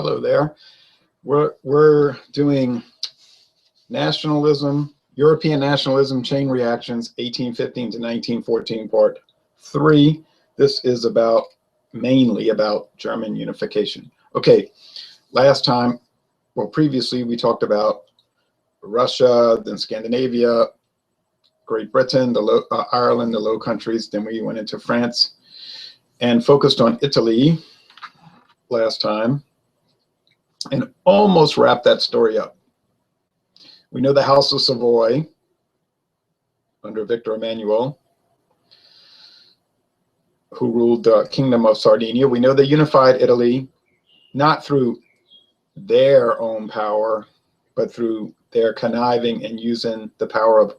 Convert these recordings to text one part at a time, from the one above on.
Hello there. We're doing nationalism, European nationalism, chain reactions, 1815 to 1914, part 3. This is mainly about German unification. Okay, last time, well, previously we talked about Russia, then Scandinavia, Great Britain, Ireland, the Low Countries. Then we went into France and focused on Italy last time and almost wrapped that story up. We know the House of Savoy under Victor Emmanuel, who ruled the Kingdom of Sardinia. We know they unified Italy, not through their own power, but through their conniving and using the power of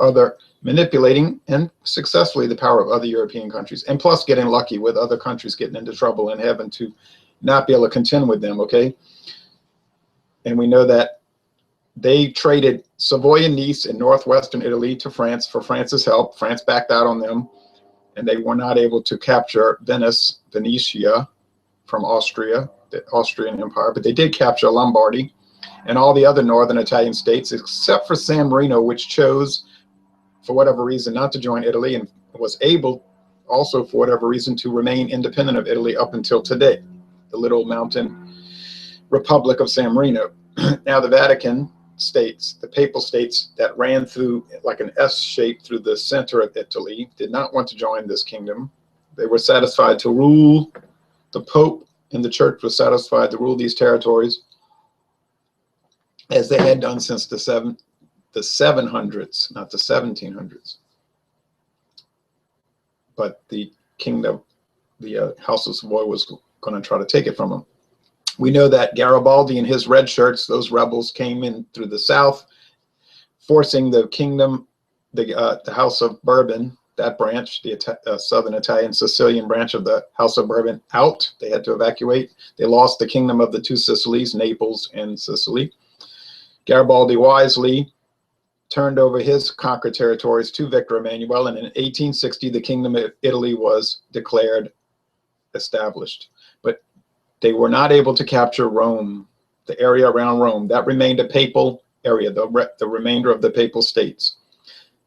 manipulating and successfully the power of other European countries, and plus getting lucky with other countries getting into trouble and having to not be able to contend with them, okay? And we know that they traded Savoy and Nice in northwestern Italy to France for France's help. France backed out on them, and they were not able to capture Venetia from Austria, the Austrian Empire, but they did capture Lombardy and all the other northern Italian states, except for San Marino, which chose, for whatever reason, not to join Italy, and was able also, for whatever reason, to remain independent of Italy up until today, the little mountain Republic of San Marino. Now the Vatican states, the papal states that ran through like an S shape through the center of Italy, did not want to join this kingdom. They were satisfied to rule, the Pope and the church was satisfied to rule these territories as they had done since the 700s, not the 1700s. But the kingdom, the House of Savoy was going to try to take it from them. We know that Garibaldi and his red shirts, those rebels, came in through the south, forcing the kingdom, the House of Bourbon, that branch, the southern Italian Sicilian branch of the House of Bourbon, out. They had to evacuate. They lost the kingdom of the two Sicilies, Naples and Sicily. Garibaldi wisely turned over his conquered territories to Victor Emmanuel, and in 1860, the Kingdom of Italy was declared established. But they were not able to capture Rome, the area around Rome. That remained a papal area, the remainder of the papal states.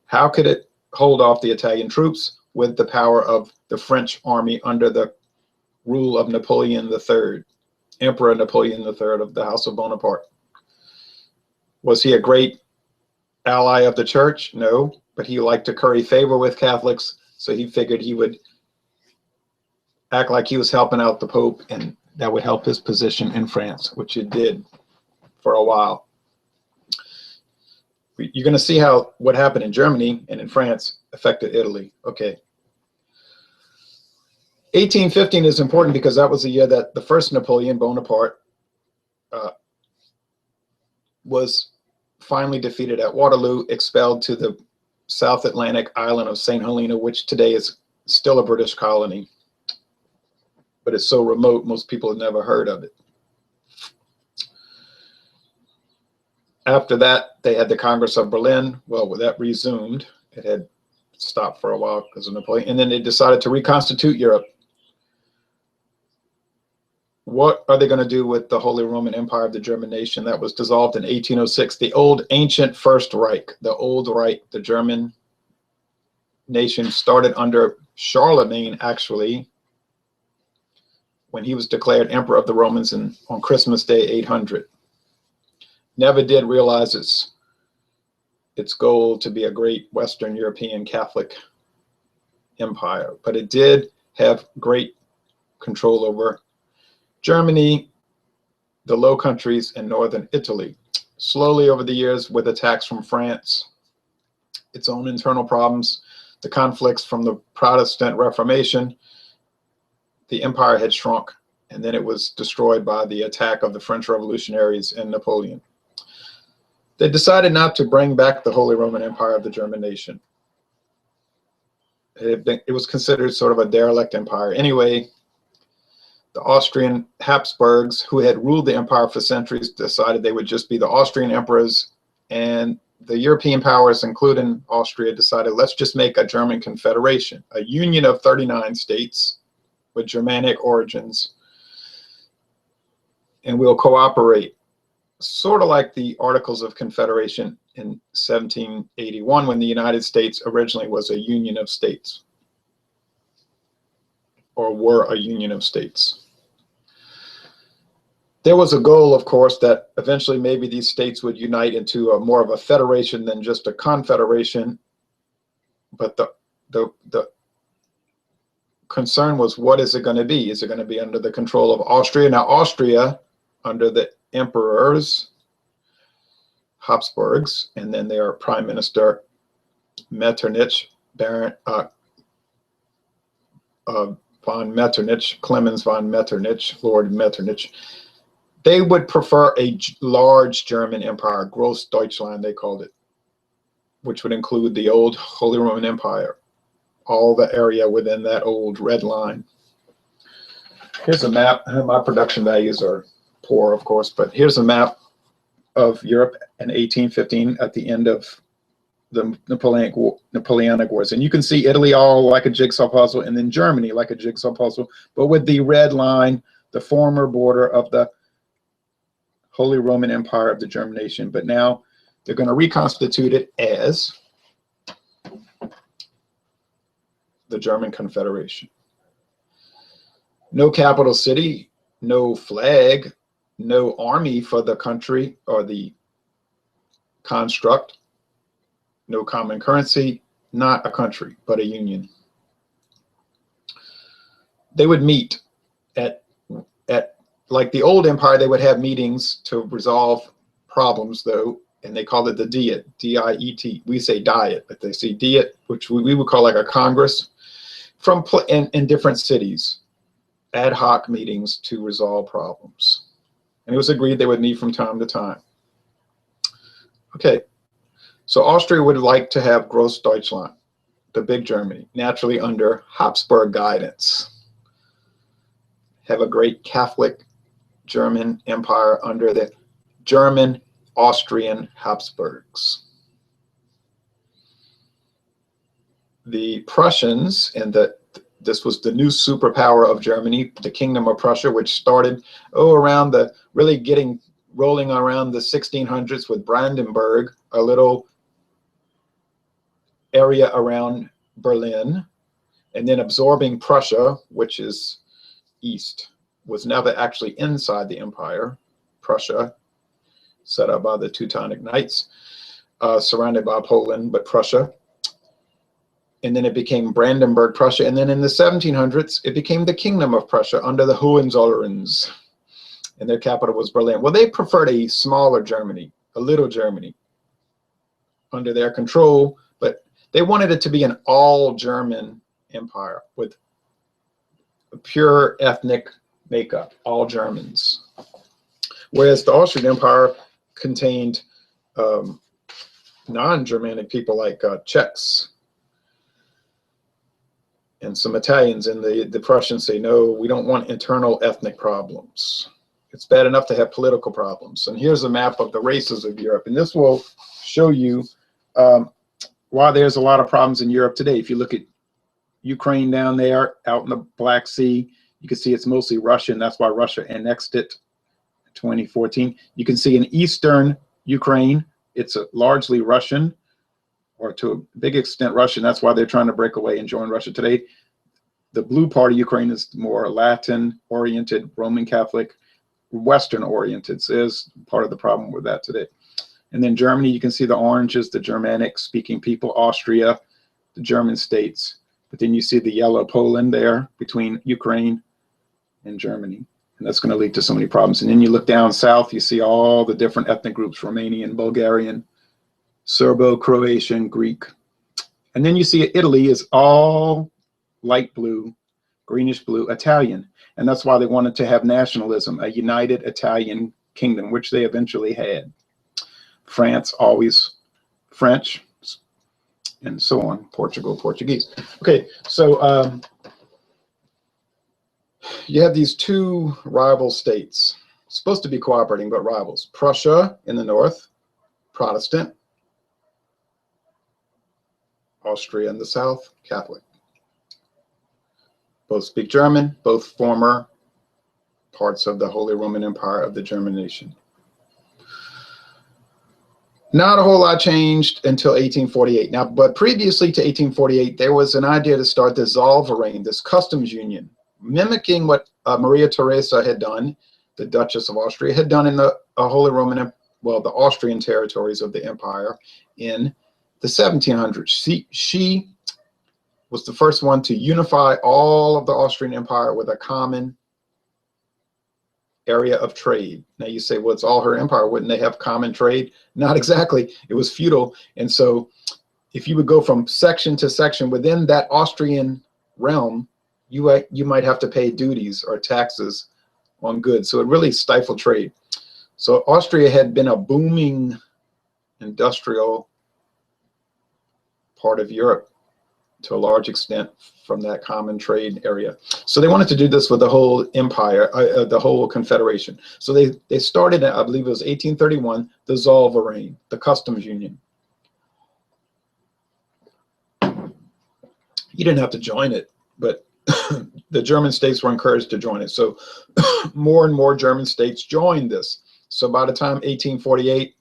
How could it hold off the Italian troops with the power of the French army under the rule of Napoleon III, Emperor Napoleon III of the House of Bonaparte? Was he a great ally of the church? No, but he liked to curry favor with Catholics, so he figured he would act like he was helping out the Pope, and that would help his position in France, which it did for a while. You're going to see how what happened in Germany and in France affected Italy. Okay. 1815 is important because that was the year that the first Napoleon Bonaparte was finally defeated at Waterloo, expelled to the South Atlantic island of St. Helena, which today is still a British colony, but it's so remote most people have never heard of it. After that, they had the Congress of Berlin. Well, that resumed. It had stopped for a while because of Napoleon, and then they decided to reconstitute Europe. What are they going to do with the Holy Roman Empire of the German nation that was dissolved in 1806? The old ancient First Reich, the old Reich, the German nation started under Charlemagne, actually, when he was declared Emperor of the Romans on Christmas Day 800. Never did realize its goal to be a great Western European Catholic empire, but it did have great control over Germany, the Low Countries, and northern Italy. Slowly over the years, with attacks from France, its own internal problems, the conflicts from the Protestant Reformation, the empire had shrunk, and then it was destroyed by the attack of the French revolutionaries and Napoleon. They decided not to bring back the Holy Roman Empire of the German nation. It was considered sort of a derelict empire. Anyway, the Austrian Habsburgs, who had ruled the empire for centuries, decided they would just be the Austrian emperors, and the European powers, including Austria, decided, let's just make a German Confederation, a union of 39 states with Germanic origins. and we'll cooperate. Sort of like the Articles of Confederation in 1781, when the United States originally was a union of states, or were a union of states. There was a goal, of course, that eventually maybe these states would unite into a more of a federation than just a confederation. But the concern was, what is it going to be? Is it going to be under the control of Austria? Now, Austria, under the emperors, Habsburgs, and then their prime minister, Metternich, Baron von Metternich, Clemens von Metternich, Lord Metternich, they would prefer a large German empire, Großdeutschland they called it, which would include the old Holy Roman Empire, all the area within that old red line. Here's a map. My production values are poor, of course, but here's a map of Europe in 1815 at the end of the Napoleonic Wars. And you can see Italy all like a jigsaw puzzle, and then Germany like a jigsaw puzzle, but with the red line, the former border of the Holy Roman Empire of the German nation. But now they're going to reconstitute it as the German Confederation. No capital city, no flag, no army for the country or the construct, no common currency, not a country, but a union. They would meet at like the old empire, they would have meetings to resolve problems, though, and they called it the Diet, D-I-E-T. We say Diet, but they say Diet, which we would call like a Congress, in different cities, ad hoc meetings to resolve problems. And it was agreed they would meet from time to time. Okay, so Austria would like to have Großdeutschland, the big Germany, naturally under Habsburg guidance. Have a great Catholic German empire under the German Austrian Habsburgs. The Prussians, and this was the new superpower of Germany, the Kingdom of Prussia, which started around rolling around the 1600s with Brandenburg, a little area around Berlin, and then absorbing Prussia, which is east, was never actually inside the empire. Prussia, set up by the Teutonic Knights, surrounded by Poland, but Prussia. And then it became Brandenburg, Prussia. And then in the 1700s, it became the Kingdom of Prussia under the Hohenzollerns. And their capital was Berlin. Well, they preferred a smaller Germany, a little Germany, under their control, but they wanted it to be an all-German empire with a pure ethnic makeup, all Germans. Whereas the Austrian Empire contained non-Germanic people like Czechs and some Italians, and the Prussians say, no, we don't want internal ethnic problems. It's bad enough to have political problems. And here's a map of the races of Europe, and this will show you why there's a lot of problems in Europe today. If you look at Ukraine down there out in the Black Sea, you can see it's mostly Russian. That's why Russia annexed it in 2014. You can see in eastern Ukraine, it's largely Russian, or to a big extent Russian. That's why they're trying to break away and join Russia today. The blue part of Ukraine is more Latin-oriented, Roman Catholic, Western-oriented. So there's part of the problem with that today. And then Germany, you can see the orange is the Germanic-speaking people, Austria, the German states. But then you see the yellow Poland there between Ukraine and Germany. And that's going to lead to so many problems. And then you look down south, you see all the different ethnic groups, Romanian, Bulgarian, Serbo-Croatian, Greek. And then you see Italy is all light blue, greenish blue, Italian. And that's why they wanted to have nationalism, a united Italian kingdom, which they eventually had. France, always French, and so on. Portugal, Portuguese. Okay, so you have these two rival states, supposed to be cooperating, but rivals. Prussia in the north, Protestant. Austria in the south, Catholic. Both speak German, both former parts of the Holy Roman Empire of the German nation. Not a whole lot changed until 1848. Now, but previously to 1848, there was an idea to start the Zollverein, this customs union, mimicking what Maria Theresa had done, the Duchess of Austria had done in the Holy Roman, well, the Austrian territories of the empire in the 1700s. She was the first one to unify all of the Austrian Empire with a common area of trade. Now you say, well, it's all her empire. Wouldn't they have common trade? Not exactly. It was feudal. And so if you would go from section to section within that Austrian realm, you might have to pay duties or taxes on goods. So it really stifled trade. So Austria had been a booming industrial part of Europe to a large extent from that common trade area. So they wanted to do this with the whole empire, the whole confederation. So they started, I believe it was 1831, the Zollverein, the customs union. You didn't have to join it, but the German states were encouraged to join it. So more and more German states joined this. So by the time 1848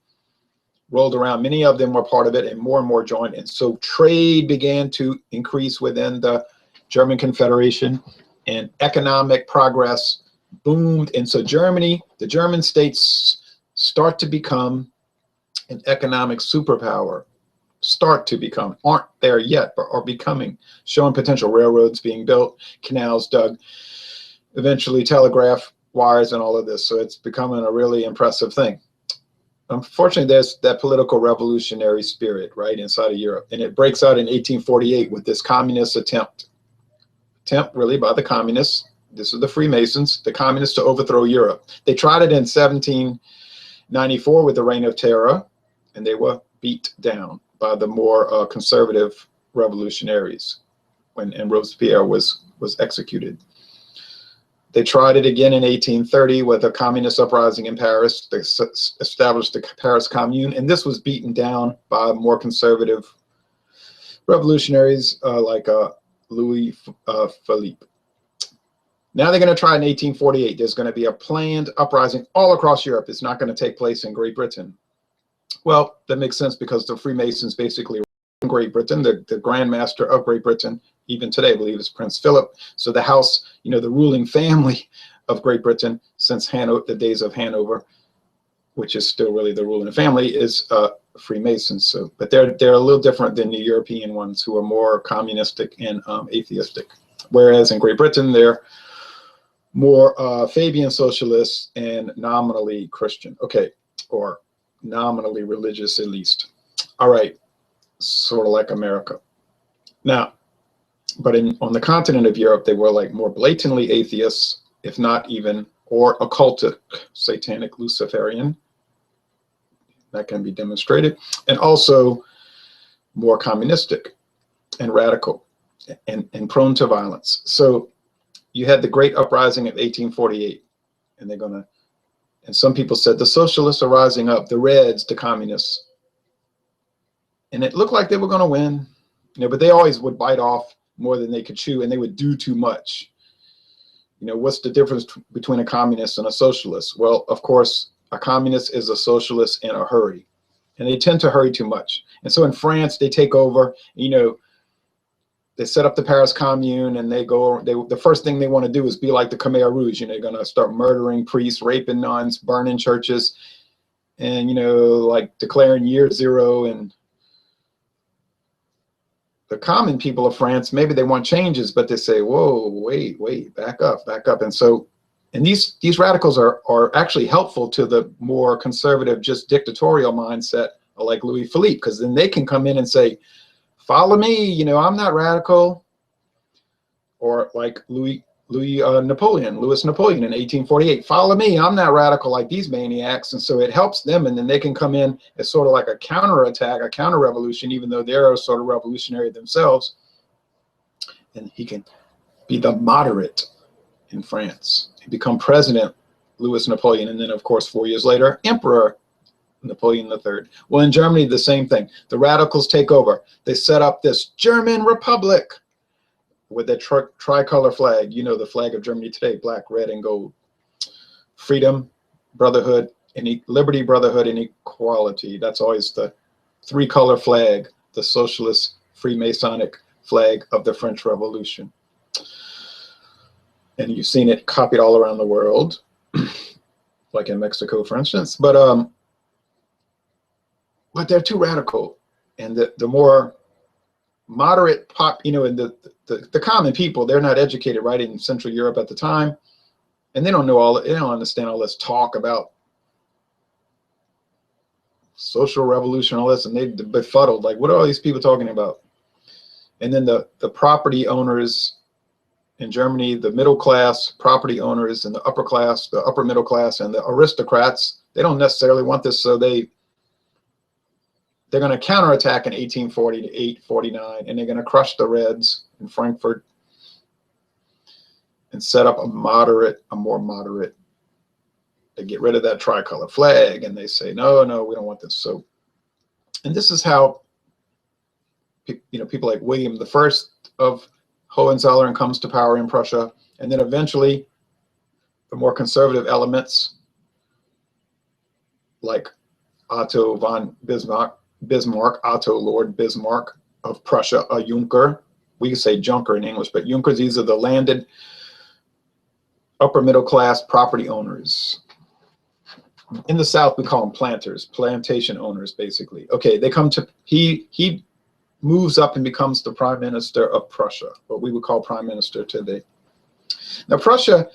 rolled around, many of them were part of it, and more joined. And so trade began to increase within the German Confederation, and economic progress boomed. And so Germany, the German states, start to become an economic superpower. Start to become, aren't there yet, but are becoming, showing potential. Railroads being built, canals dug, eventually telegraph wires and all of this. So it's becoming a really impressive thing. Unfortunately, there's that political revolutionary spirit right inside of Europe, and it breaks out in 1848 with this communist attempt really by the communists. This is the Freemasons, the communists, to overthrow Europe. They tried it in 1794 with the Reign of Terror, and they were beat down by the more conservative revolutionaries and Robespierre was executed. They tried it again in 1830 with a communist uprising in Paris. They established the Paris Commune, and this was beaten down by more conservative revolutionaries like Louis Philippe. Now they're going to try in 1848. There's going to be a planned uprising all across Europe. It's not going to take place in Great Britain. Well, that makes sense because the Freemasons basically in Great Britain, the Grand Master of Great Britain, even today, I believe, is Prince Philip. So the house, you know, the ruling family of Great Britain since the days of Hanover, which is still really the ruling family, is Freemasons. So, but they're a little different than the European ones who are more communistic and atheistic. Whereas in Great Britain, they're more Fabian socialists and nominally Christian. Okay, or nominally religious at least. All right, sort of like America. Now, but on the continent of Europe, they were like more blatantly atheists, if not even, or occultic, satanic, Luciferian. That can be demonstrated. And also more communistic and radical and prone to violence. So you had the Great Uprising of 1848, and and some people said the socialists are rising up, the Reds, the communists. And it looked like they were going to win, you know, but they always would bite off more than they could chew, and they would do too much. You know, what's the difference between a communist and a socialist? Well, of course, a communist is a socialist in a hurry, and they tend to hurry too much. And so in France, they take over, you know, they set up the Paris Commune, and the first thing they want to do is be like the Khmer Rouge. You know, they're going to start murdering priests, raping nuns, burning churches, and, you know, like declaring year zero. And the common people of France, maybe they want changes, but they say, whoa, wait, back up. And so, and these radicals are actually helpful to the more conservative, just dictatorial mindset like Louis Philippe, because then they can come in and say, follow me, you know, I'm not radical. Or like Louis Napoleon in 1848, follow me, I'm not radical like these maniacs. And so it helps them, and then they can come in as sort of like a counterattack, a counter-revolution, even though they're sort of revolutionary themselves. And he can be the moderate in France. He become president, Louis Napoleon, and then of course 4 years later, Emperor Napoleon III. Well, in Germany, the same thing. The radicals take over. They set up this German Republic with the tricolor flag, you know, the flag of Germany today, black, red, and gold. freedom, brotherhood, and liberty, brotherhood, and equality. That's always the three-color flag, the socialist Freemasonic flag of the French Revolution. And you've seen it copied all around the world, like in Mexico, for instance. But they're too radical, and the more moderate and the common people, they're not educated, right, in Central Europe at the time, and they don't know they don't understand all this talk about social revolution, all this, and they befuddled, like, what are all these people talking about? And then the property owners in Germany, the middle class property owners and the upper class, the upper middle class, and the aristocrats, they don't necessarily want this, so they're going to counterattack in 1848, 49, and they're going to crush the Reds in Frankfurt and set up a more moderate. They get rid of that tricolor flag, and they say, no, we don't want this. So, and this is how, people like William I of Hohenzollern comes to power in Prussia, and then eventually the more conservative elements like Otto von Bismarck, Otto Lord Bismarck of Prussia, a Junker. We could say Junker in English, but Junkers, these are the landed upper middle class property owners. In the South, we call them planters, plantation owners, basically. Okay, they come to, he moves up and becomes the prime minister of Prussia, what we would call prime minister today. Now, Prussia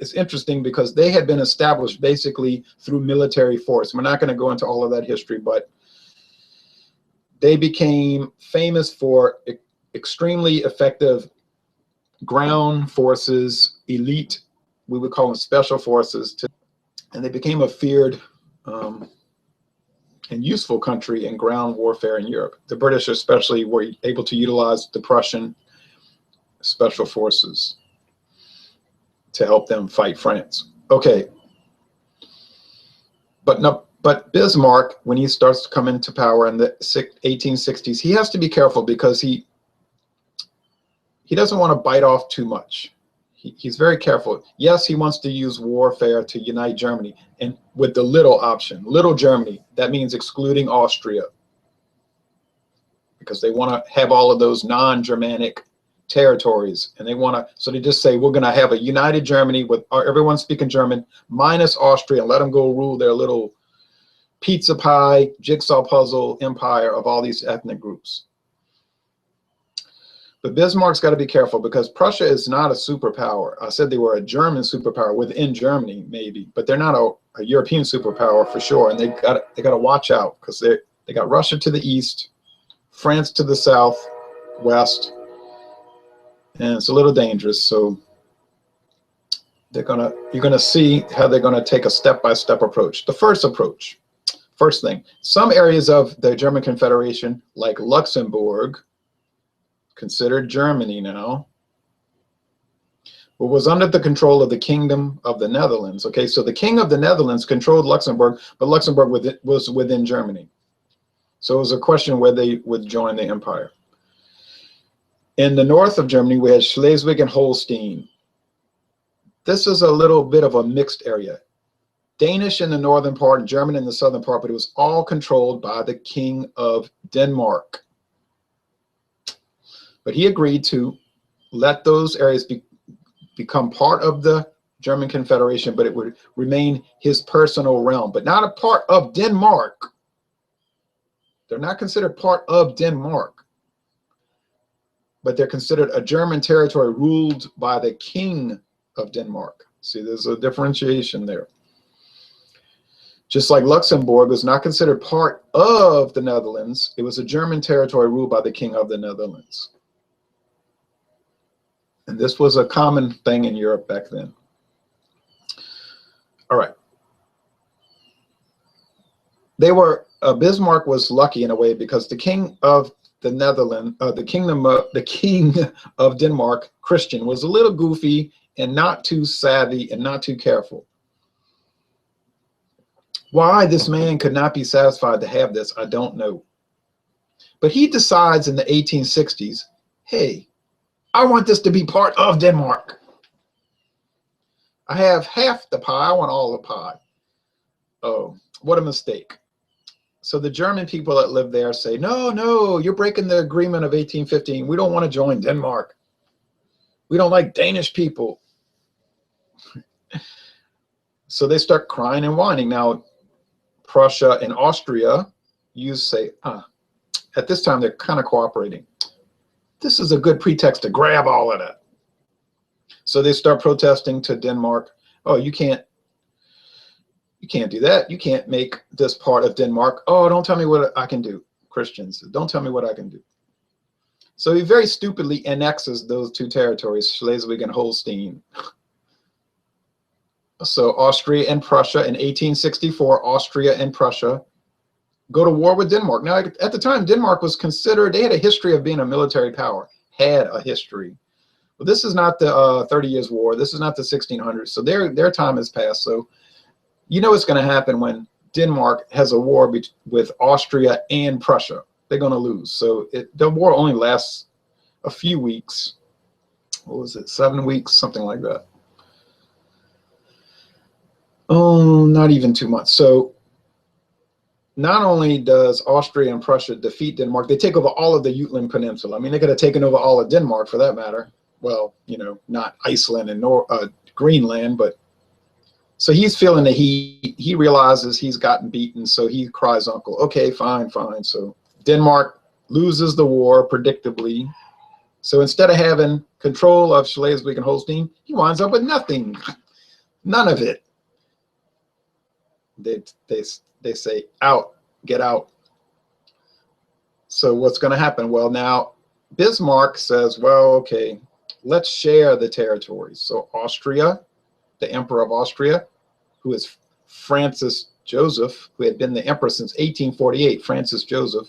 is interesting because they had been established basically through military force. We're not going to go into all of that history, but they became famous for extremely effective ground forces, elite, we would call them special forces, and they became a feared and useful country in ground warfare in Europe. The British especially were able to utilize the Prussian special forces to help them fight France. Okay, but Bismarck, when he starts to come into power in the 1860s, he has to be careful because he doesn't want to bite off too much. He's very careful. Yes, he wants to use warfare to unite Germany, and with the little option, little Germany, that means excluding Austria, because they want to have all of those non-Germanic territories, and they want to, so they just say, we're going to have a united Germany with everyone speaking German minus Austria, and let them go rule their little pizza pie, jigsaw puzzle empire of all these ethnic groups. But Bismarck's got to be careful because Prussia is not a superpower. I said they were a German superpower within Germany, maybe, but they're not a European superpower for sure. And they got to watch out because they got Russia to the east, France to the south, west, and it's a little dangerous. So you're gonna see how they're gonna take a step-by-step approach. The first thing, some areas of the German Confederation, like Luxembourg, considered Germany now, but was under the control of the Kingdom of the Netherlands. Okay, so the King of the Netherlands controlled Luxembourg, but Luxembourg was within Germany. So it was a question where they would join the empire. In the north of Germany, we had Schleswig and Holstein. This is a little bit of a mixed area. Danish in the northern part and German in the southern part, but it was all controlled by the King of Denmark. But he agreed to let those areas become part of the German Confederation, but it would remain his personal realm, but not a part of Denmark. They're not considered part of Denmark, but they're considered a German territory ruled by the King of Denmark. See, there's a differentiation there. Just like Luxembourg was not considered part of the Netherlands, it was a German territory ruled by the King of the Netherlands. And this was a common thing in Europe back then. All right. Bismarck was lucky in a way because the King of the Netherlands, the King of Denmark, Christian, was a little goofy and not too savvy and not too careful. Why this man could not be satisfied to have this, I don't know. But he decides in the 1860s, hey, I want this to be part of Denmark. I have half the pie. I want all the pie. Oh, what a mistake. So the German people that live there say, no, no, you're breaking the agreement of 1815. We don't want to join Denmark. We don't like Danish people. So they start crying and whining. Now, Prussia and Austria, you say, at this time, they're kind of cooperating. This is a good pretext to grab all of that. So they start protesting to Denmark. Oh, you can't do that. You can't make this part of Denmark. Oh, don't tell me what I can do. Christians, don't tell me what I can do. So he very stupidly annexes those two territories, Schleswig and Holstein. So Austria and Prussia in 1864, Austria and Prussia go to war with Denmark. Now, at the time, Denmark was considered, they had a history of being a military power, had a history. But this is not the 30 Years' War. This is not the 1600s. So their time has passed. So you know what's going to happen when Denmark has a war with Austria and Prussia. They're going to lose. So the war only lasts a few weeks. What was it? 7 weeks, something like that. Oh, not even 2 months. So not only does Austria and Prussia defeat Denmark, they take over all of the Jutland Peninsula. I mean, they could have taken over all of Denmark for that matter. Well, you know, not Iceland and Greenland, but so he's feeling that he realizes he's gotten beaten, so he cries uncle. Okay, fine, fine. So Denmark loses the war predictably. So instead of having control of Schleswig and Holstein, he winds up with nothing, none of it. They say, out, get out. So what's going to happen? Well, now Bismarck says, well, okay, let's share the territories. So Austria, the Emperor of Austria, who is Francis Joseph, who had been the emperor since 1848, Francis Joseph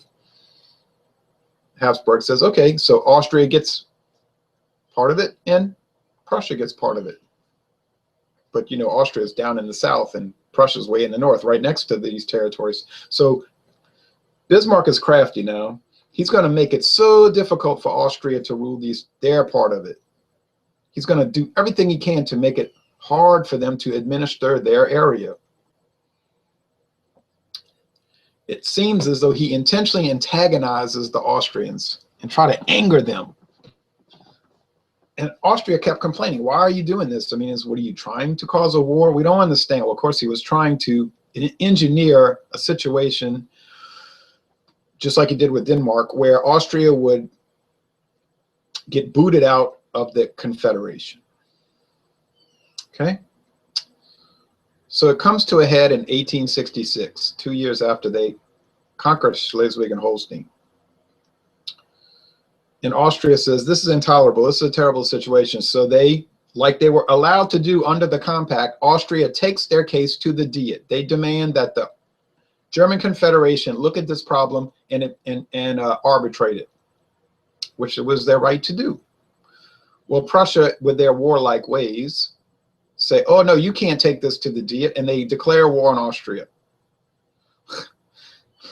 Habsburg says, okay, so Austria gets part of it and Prussia gets part of it. But, you know, Austria is down in the south and Prussia's way in the north, right next to these territories. So Bismarck is crafty now. He's going to make it so difficult for Austria to rule their part of it. He's going to do everything he can to make it hard for them to administer their area. It seems as though he intentionally antagonizes the Austrians and try to anger them. And Austria kept complaining, why are you doing this? I mean, what are you trying to cause a war? We don't understand. Well, of course, he was trying to engineer a situation just like he did with Denmark, where Austria would get booted out of the Confederation. Okay? So it comes to a head in 1866, 2 years after they conquered Schleswig and Holstein. And Austria says, this is intolerable. This is a terrible situation. So they, like they were allowed to do under the compact, Austria takes their case to the Diet. They demand that the German Confederation look at this problem and arbitrate it, which it was their right to do. Well, Prussia, with their warlike ways, say, oh, no, you can't take this to the Diet, and they declare war on Austria.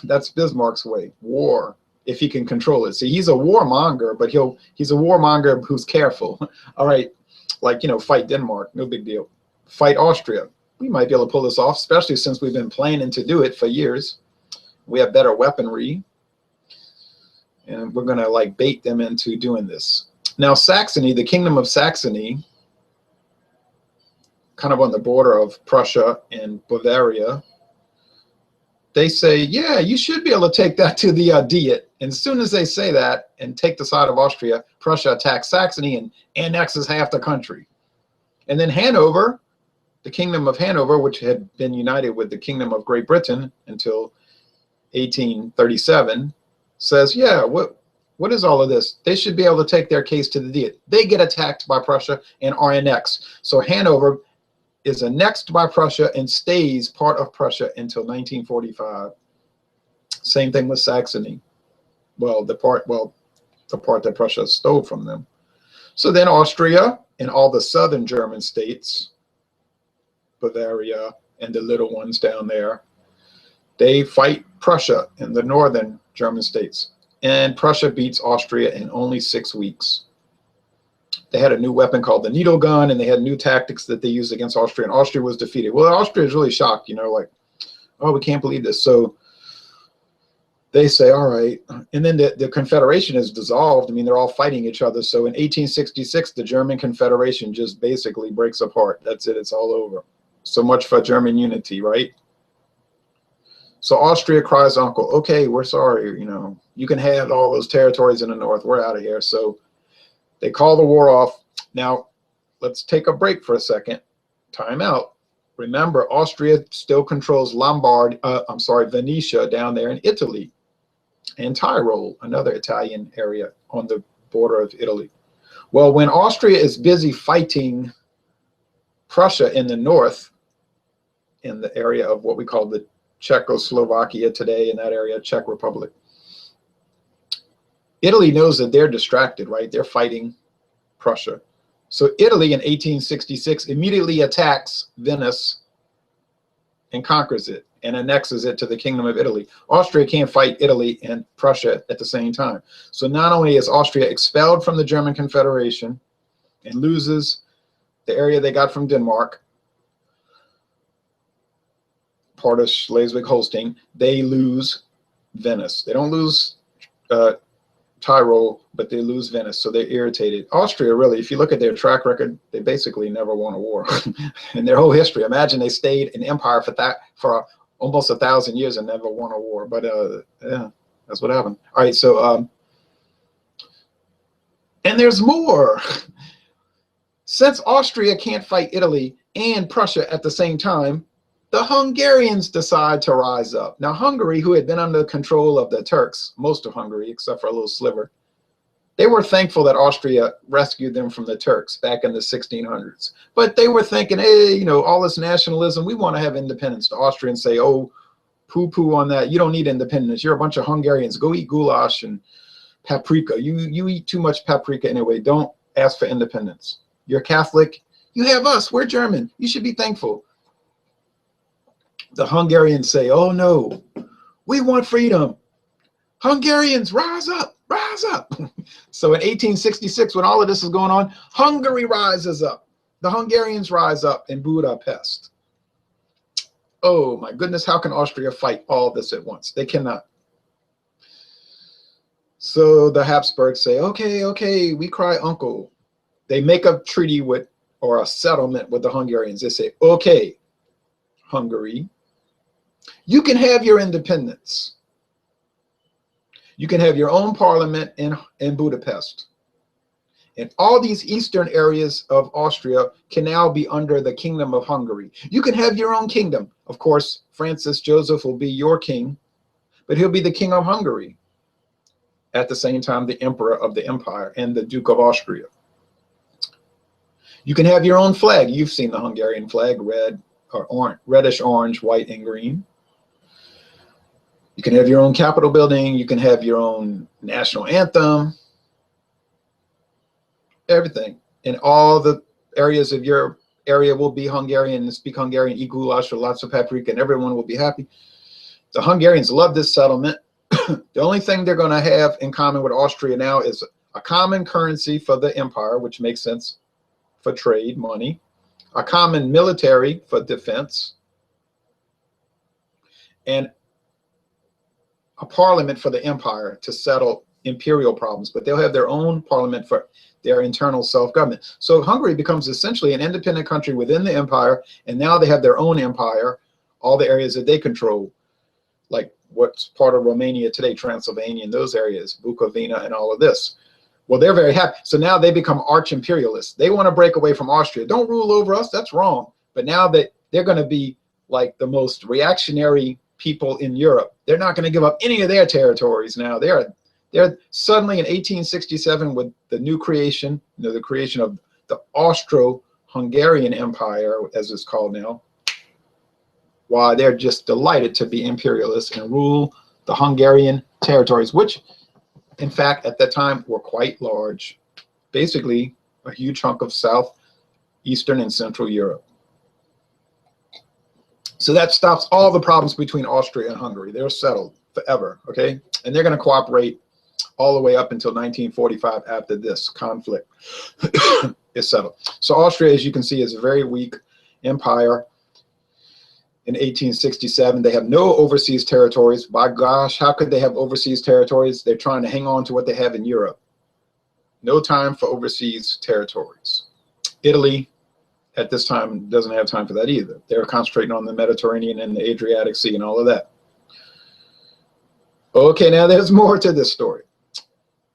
That's Bismarck's way, war, if he can control it. See, he's a warmonger, but he's a warmonger who's careful. All right, like, you know, fight Denmark, no big deal. Fight Austria. We might be able to pull this off, especially since we've been planning to do it for years. We have better weaponry, and we're going to, like, bait them into doing this. Now, Saxony, the Kingdom of Saxony, kind of on the border of Prussia and Bavaria, they say, yeah, you should be able to take that to the Diet. And as soon as they say that and take the side of Austria, Prussia attacks Saxony and annexes half the country. And then Hanover, the Kingdom of Hanover, which had been united with the Kingdom of Great Britain until 1837, says, yeah, what is all of this? They should be able to take their case to the Diet. They get attacked by Prussia and are annexed. So Hanover is annexed by Prussia and stays part of Prussia until 1945. Same thing with Saxony. Well, the part that Prussia stole from them. So then Austria and all the southern German states, Bavaria and the little ones down there, they fight Prussia in the northern German states. And Prussia beats Austria in only 6 weeks. they had a new weapon called the needle gun, and they had new tactics that they used against Austria, and Austria was defeated. Well, Austria is really shocked, you know, like, oh, we can't believe this. So they say, all right. And then the Confederation is dissolved. I mean, they're all fighting each other. So in 1866, the German Confederation just basically breaks apart. That's it. It's all over. So much for German unity, right? So Austria cries uncle, okay, we're sorry. You know, you can have all those territories in the north. We're out of here. So they call the war off. Now, let's take a break for a second. Time out. Remember, Austria still controls Venetia down there in Italy, and Tyrol, another Italian area on the border of Italy. Well, when Austria is busy fighting Prussia in the north, in the area of what we call the Czechoslovakia today, in that area, Czech Republic, Italy knows that they're distracted, right? They're fighting Prussia. So Italy in 1866 immediately attacks Venice and conquers it and annexes it to the Kingdom of Italy. Austria can't fight Italy and Prussia at the same time. So not only is Austria expelled from the German Confederation and loses the area they got from Denmark, part of Schleswig-Holstein, they lose Venice. They don't lose Tyrol, but they lose Venice, so they're irritated. Austria, really, if you look at their track record, they basically never won a war in their whole history. Imagine they stayed an empire for almost 1,000 years and never won a war. But yeah, that's what happened. All right, so and there's more. Since Austria can't fight Italy and Prussia at the same time, the Hungarians decide to rise up. Now, Hungary, who had been under control of the Turks, most of Hungary, except for a little sliver, they were thankful that Austria rescued them from the Turks back in the 1600s. But they were thinking, hey, you know, all this nationalism, we want to have independence. The Austrians say, oh, poo-poo on that. You don't need independence. You're a bunch of Hungarians. Go eat goulash and paprika. You eat too much paprika anyway. Don't ask for independence. You're Catholic. You have us. We're German. You should be thankful. The Hungarians say, oh no, we want freedom. Hungarians, rise up, rise up. So in 1866, when all of this is going on, Hungary rises up. The Hungarians rise up in Budapest. Oh my goodness, how can Austria fight all this at once? They cannot. So the Habsburgs say, okay, we cry uncle. They make a treaty with, or a settlement with the Hungarians. They say, okay, Hungary, you can have your independence. You can have your own parliament in Budapest. And all these eastern areas of Austria can now be under the Kingdom of Hungary. You can have your own kingdom. Of course, Francis Joseph will be your king, but he'll be the King of Hungary. At the same time, the Emperor of the Empire and the Duke of Austria. You can have your own flag. You've seen the Hungarian flag, red or orange, reddish orange, white, and green. You can have your own Capitol building. You can have your own national anthem. Everything. And all the areas of your area will be Hungarian and speak Hungarian, eat goulash or lots of paprika, and everyone will be happy. The Hungarians love this settlement. The only thing they're going to have in common with Austria now is a common currency for the empire, which makes sense for trade, money, a common military for defense, and a parliament for the empire to settle imperial problems. But they'll have their own parliament for their internal self-government. So Hungary becomes essentially an independent country within the empire, and now they have their own empire, all the areas that they control, like what's part of Romania today, Transylvania, and those areas, Bukovina, and all of this. Well, they're very happy. So now they become arch-imperialists. They want to break away from Austria. Don't rule over us. That's wrong. But now that they're going to be like the most reactionary people in Europe, they're not going to give up any of their territories now. They're suddenly in 1867 with the new creation, you know, the creation of the Austro-Hungarian Empire, as it's called now. Why, they're just delighted to be imperialists and rule the Hungarian territories, which in fact, at that time, were quite large, basically a huge chunk of South, Eastern, and Central Europe. So that stops all the problems between Austria and Hungary. They're settled forever, okay? And they're going to cooperate all the way up until 1945 after this conflict is settled. So Austria, as you can see, is a very weak empire. In 1867, they have no overseas territories. By gosh, how could they have overseas territories? They're trying to hang on to what they have in Europe. No time for overseas territories. Italy, at this time, doesn't have time for that either. They're concentrating on the Mediterranean and the Adriatic Sea and all of that. Okay, now there's more to this story.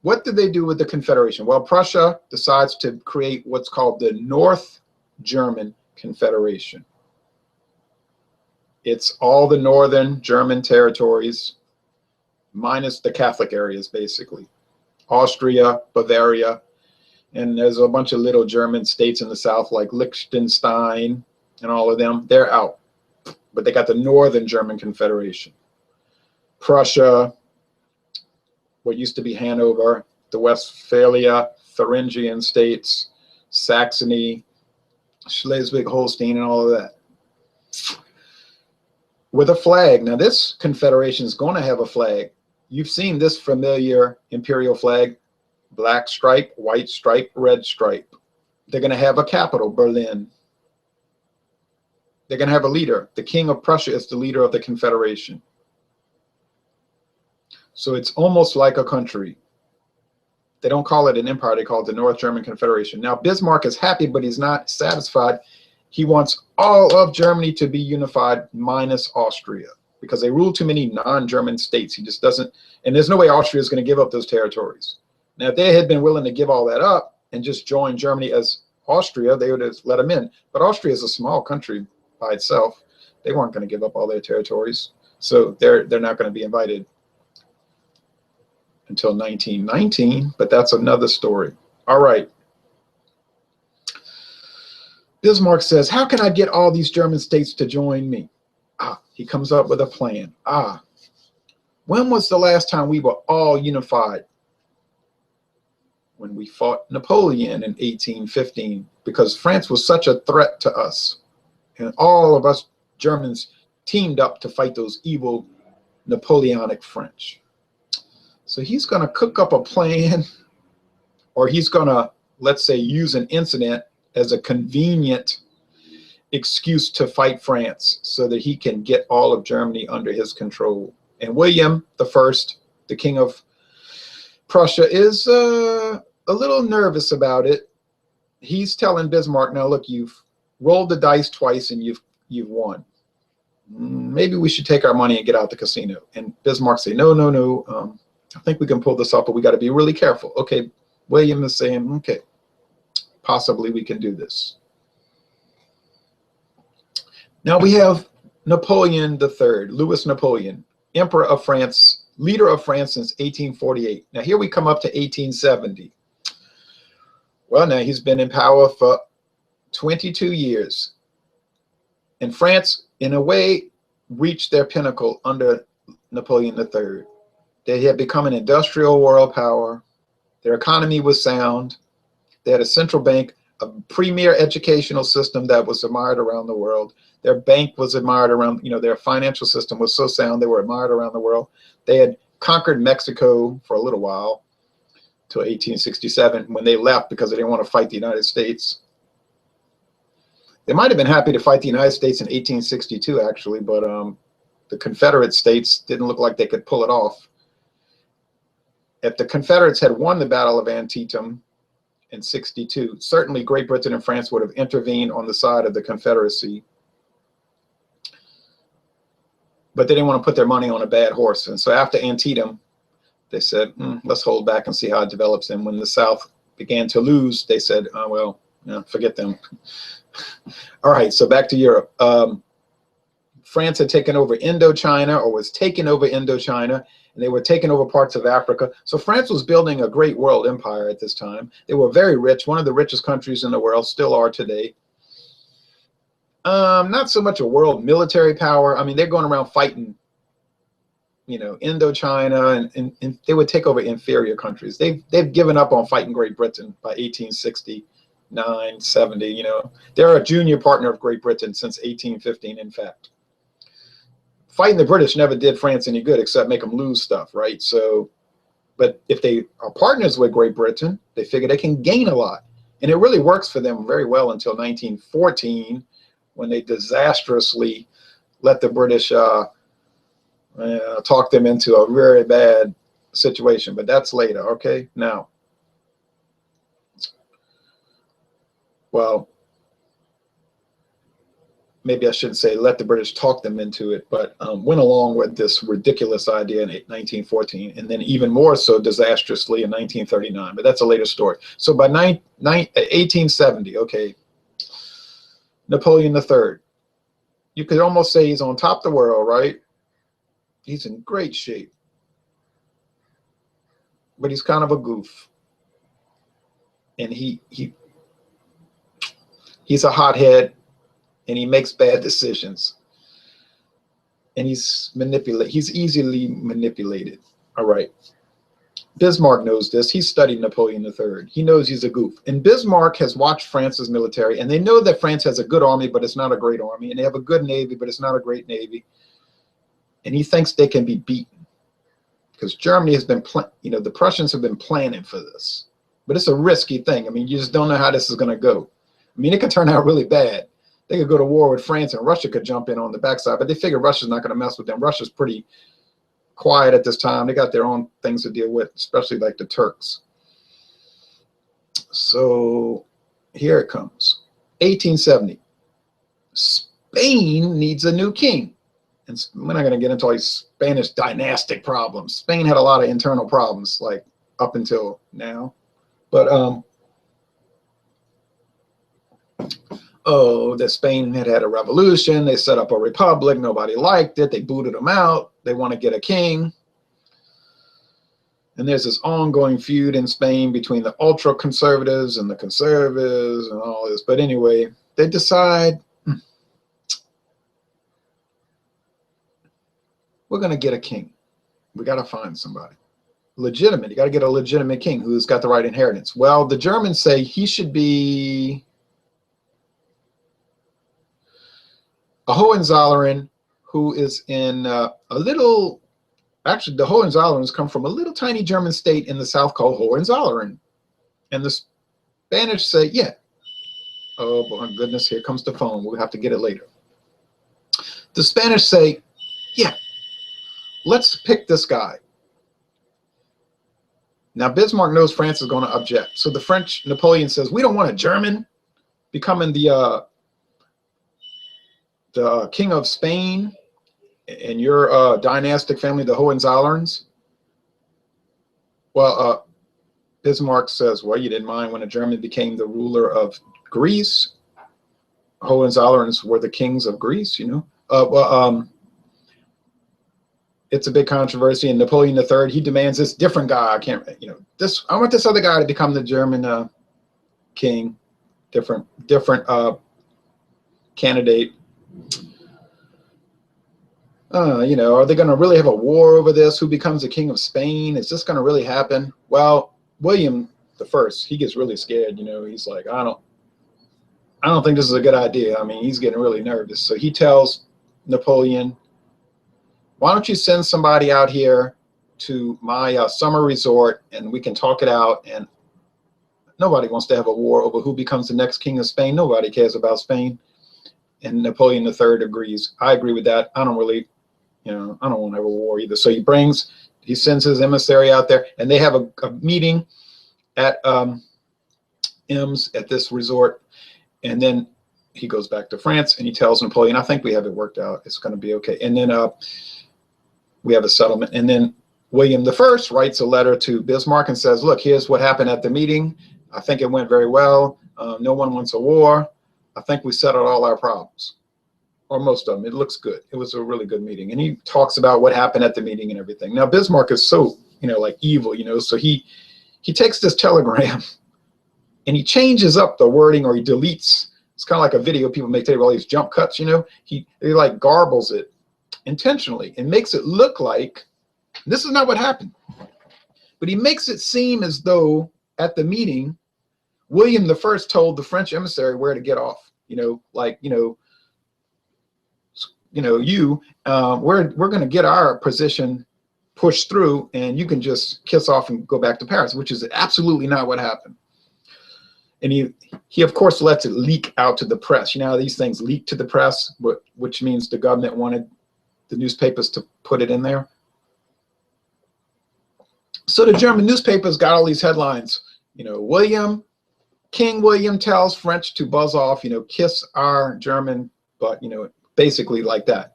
What did they do with the Confederation? Well, Prussia decides to create what's called the North German Confederation. It's all the northern German territories, minus the Catholic areas, basically. Austria, Bavaria, and there's a bunch of little German states in the south, like Liechtenstein and all of them. They're out. But they got the Northern German Confederation. Prussia, what used to be Hanover, the Westphalia, Thuringian states, Saxony, Schleswig-Holstein, and all of that. With a flag. Now this confederation is going to have a flag. You've seen this familiar imperial flag, black stripe, white stripe, red stripe. They're going to have a capital, Berlin. They're going to have a leader. The King of Prussia is the leader of the confederation. So it's almost like a country. They don't call it an empire, they call it the North German Confederation. Now Bismarck is happy, but he's not satisfied. He wants all of Germany to be unified minus Austria because they rule too many non-German states. He just doesn't, and there's no way Austria is going to give up those territories. Now, if they had been willing to give all that up and just join Germany as Austria, they would have let them in. But Austria is a small country by itself. They weren't going to give up all their territories. So they're not going to be invited until 1919, but that's another story. All right. Bismarck says, how can I get all these German states to join me? He comes up with a plan. When was the last time we were all unified? When we fought Napoleon in 1815, because France was such a threat to us. And all of us Germans teamed up to fight those evil Napoleonic French. So he's going to cook up a plan, or he's going to, let's say, use an incident as a convenient excuse to fight France so that he can get all of Germany under his control. And William I, the King of Prussia, is a little nervous about it. He's telling Bismarck, now look, you've rolled the dice twice and you've won. Maybe we should take our money and get out the casino. And Bismarck say, no, I think we can pull this off, but we got to be really careful. Okay, William is saying, okay, possibly we can do this. Now we have Napoleon III, Louis Napoleon, Emperor of France, leader of France since 1848. Now here we come up to 1870. Well, now he's been in power for 22 years. And France, in a way, reached their pinnacle under Napoleon III. They had become an industrial world power. Their economy was sound. They had a central bank, a premier educational system that was admired around the world. Their bank was admired around, their financial system was so sound, they were admired around the world. They had conquered Mexico for a little while, till 1867, when they left because they didn't want to fight the United States. They might have been happy to fight the United States in 1862, actually, but the Confederate States didn't look like they could pull it off. If the Confederates had won the Battle of Antietam in 62, certainly Great Britain and France would have intervened on the side of the Confederacy. But they didn't want to put their money on a bad horse. And so after Antietam, they said, let's hold back and see how it develops. And when the South began to lose, they said, oh, well, forget them. All right, so back to Europe. France had taken over Indochina, or was taking over Indochina, and they were taking over parts of Africa. So France was building a great world empire at this time. They were very rich, one of the richest countries in the world, still are today. Not so much a world military power. I mean, they're going around fighting, Indochina, and they would take over inferior countries. They've given up on fighting Great Britain by 1869, 70. They're a junior partner of Great Britain since 1815, in fact. Fighting the British never did France any good except make them lose stuff, right? So But if they are partners with Great Britain, they figure they can gain a lot. And it really works for them very well until 1914, when they disastrously let the British talk them into a very bad situation. But that's later, okay? Now, well, maybe I shouldn't say let the British talk them into it, but went along with this ridiculous idea in 1914, and then even more so disastrously in 1939. But that's a later story. So by 1870, okay, Napoleon III, you could almost say he's on top of the world, right? He's in great shape, but he's kind of a goof, and he's a hothead. And he makes bad decisions, and he's easily manipulated. All right. Bismarck knows this. He studied Napoleon III. He knows he's a goof. And Bismarck has watched France's military, and they know that France has a good army, but it's not a great army. And they have a good navy, but it's not a great navy. And he thinks they can be beaten because Germany has been, the Prussians have been planning for this. But it's a risky thing. I mean, you just don't know how this is going to go. I mean, it could turn out really bad. They could go to war with France, and Russia could jump in on the backside, but they figure Russia's not going to mess with them. Russia's pretty quiet at this time. They got their own things to deal with, especially like the Turks. So here it comes. 1870. Spain needs a new king. And we're not going to get into all these Spanish dynastic problems. Spain had a lot of internal problems, like up until now. But that Spain had a revolution. They set up a republic. Nobody liked it. They booted them out. They want to get a king. And there's this ongoing feud in Spain between the ultra conservatives and the conservatives and all this. But anyway, they decide, we're going to get a king. We got to find somebody legitimate. You got to get a legitimate king who's got the right inheritance. Well, the Germans say he should be a Hohenzollern who is in a little, actually the Hohenzollerns come from a little tiny German state in the south called Hohenzollern. And the Spanish say, yeah. Oh my goodness, here comes the phone. We'll have to get it later. The Spanish say, yeah, let's pick this guy. Now Bismarck knows France is going to object. So the French, Napoleon says, we don't want a German becoming the king of Spain and your dynastic family, the Hohenzollerns. Well, Bismarck says, well, you didn't mind when a German became the ruler of Greece. Hohenzollerns were the kings of Greece, you know. It's a big controversy, and Napoleon III, he demands this different guy. I can't, you know, this. I want this other guy to become the German king. Different candidate. You know, are they going to really have a war over this? Who becomes the king of Spain? Is this going to really happen? Well, William I, he gets really scared. You know, he's like, I don't think this is a good idea. I mean, he's getting really nervous. So he tells Napoleon, why don't you send somebody out here to my summer resort and we can talk it out. And nobody wants to have a war over who becomes the next king of Spain. Nobody cares about Spain. And Napoleon III agrees. I agree with that. I don't really, you know, I don't want to have a war either. So he sends his emissary out there, and they have a meeting at Ems at this resort. And then he goes back to France and he tells Napoleon, I think we have it worked out. It's going to be okay. And then we have a settlement. And then William I writes a letter to Bismarck and says, look, here's what happened at the meeting. I think it went very well. No one wants a war. I think we settled all our problems, or most of them. It looks good. It was a really good meeting. And he talks about what happened at the meeting and everything. Now, Bismarck is so, you know, like evil, you know, so he takes this telegram and he changes up the wording, or he deletes. It's kind of like a video people make today with all these jump cuts, you know. He like garbles it intentionally and makes it look like this is not what happened. But he makes it seem as though at the meeting, William I told the French emissary where to get off. You know, like, we're going to get our position push through and you can just kiss off and go back to Paris, which is absolutely not what happened. And he of course lets it leak out to the press. You know how these things leak to the press, which means the government wanted the newspapers to put it in there. So the German newspapers got all these headlines, you know, King William tells French to buzz off, you know, kiss our German, but, you know, basically like that.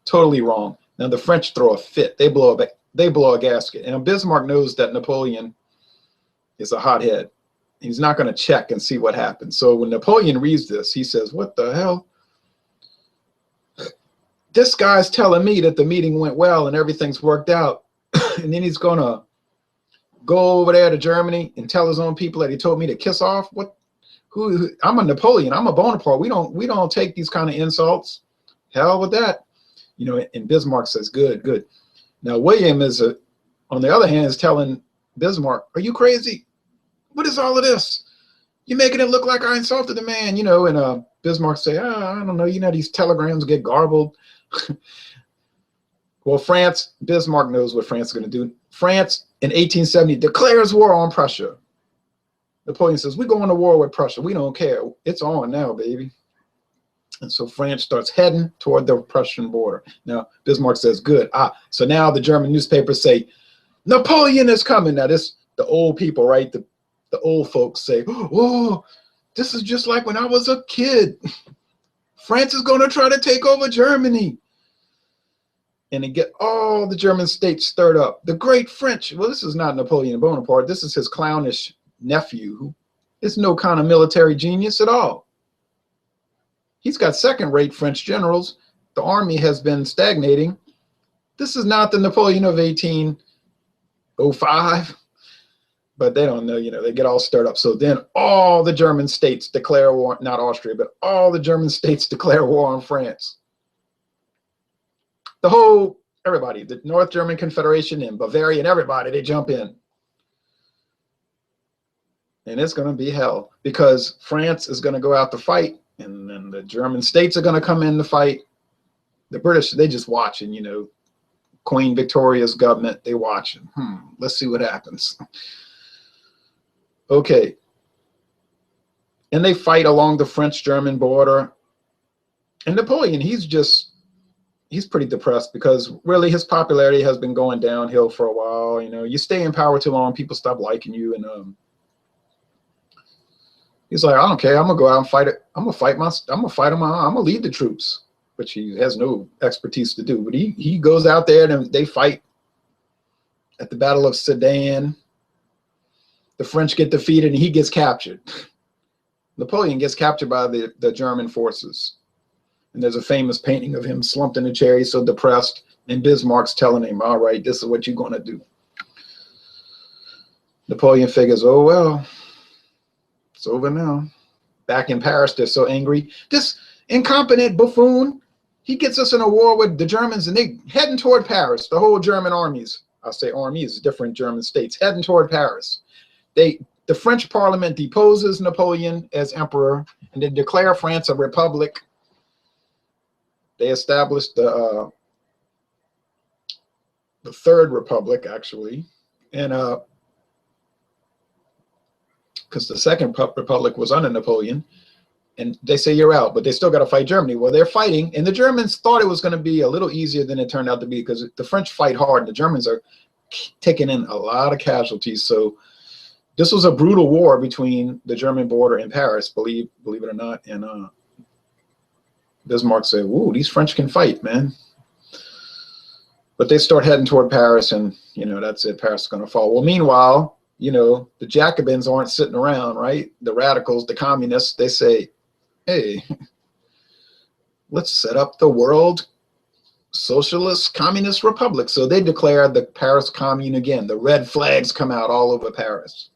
Totally wrong. Now the French throw a fit. They blow a gasket. And Bismarck knows that Napoleon is a hothead. He's not going to check and see what happens. So when Napoleon reads this, he says, what the hell? This guy's telling me that the meeting went well and everything's worked out. And then he's going to go over there to Germany and tell his own people that he told me to kiss off. What? Who? I'm a Napoleon. I'm a Bonaparte. We don't take these kind of insults. Hell with that. You know, and Bismarck says, good, good. Now William on the other hand, is telling Bismarck, are you crazy? What is all of this? You're making it look like I insulted the man, you know. And Bismarck say, I don't know, you know, these telegrams get garbled. Well, Bismarck knows what France is going to do. France in 1870 declares war on Prussia. Napoleon says, we're going to war with Prussia. We don't care. It's on now, baby. And so France starts heading toward the Prussian border. Now, Bismarck says, good. So now the German newspapers say, Napoleon is coming. Now, the old people, right? The old folks say, oh, this is just like when I was a kid. France is going to try to take over Germany. And they get all the German states stirred up. The great French, well, this is not Napoleon Bonaparte. This is his clownish nephew, who is no kind of military genius at all. He's got second-rate French generals. The army has been stagnating. This is not the Napoleon of 1805. But they don't know, you know, they get all stirred up. So then all the German states declare war, not Austria, but all the German states declare war on France. Everybody, the North German Confederation and Bavaria and everybody, they jump in. And it's going to be hell because France is going to go out to fight. And then the German states are going to come in to fight. The British, they just watching, you know, Queen Victoria's government, they watching. Let's see what happens. Okay. And they fight along the French-German border. And Napoleon, he's pretty depressed because really his popularity has been going downhill for a while. You know, you stay in power too long, people stop liking you. And he's like, I don't care. I'm gonna go out and fight it. I'm gonna fight I'm gonna lead the troops, which he has no expertise to do. But he goes out there and they fight at the Battle of Sedan. The French get defeated and he gets captured. Napoleon gets captured by the German forces. And there's a famous painting of him slumped in a chair. He's so depressed. And Bismarck's telling him, all right, this is what you're going to do. Napoleon figures, oh, well, it's over now. Back in Paris, they're so angry. This incompetent buffoon, he gets us in a war with the Germans and they heading toward Paris. The whole German armies, I'll say armies, different German states, heading toward Paris. The French parliament deposes Napoleon as emperor and they declare France a republic. They established the Third Republic, actually, and because the Second Republic was under Napoleon, and they say you're out, but they still got to fight Germany. Well, they're fighting, and the Germans thought it was going to be a little easier than it turned out to be because the French fight hard. The Germans are taking in a lot of casualties, so this was a brutal war between the German border and Paris, believe it or not, and Bismarck said, "Ooh, these French can fight, man." But they start heading toward Paris, and you know that's it. Paris is going to fall. Well, meanwhile, you know the Jacobins aren't sitting around, right? The radicals, the communists, they say, "Hey, let's set up the World Socialist Communist Republic." So they declare the Paris Commune again. The red flags come out all over Paris.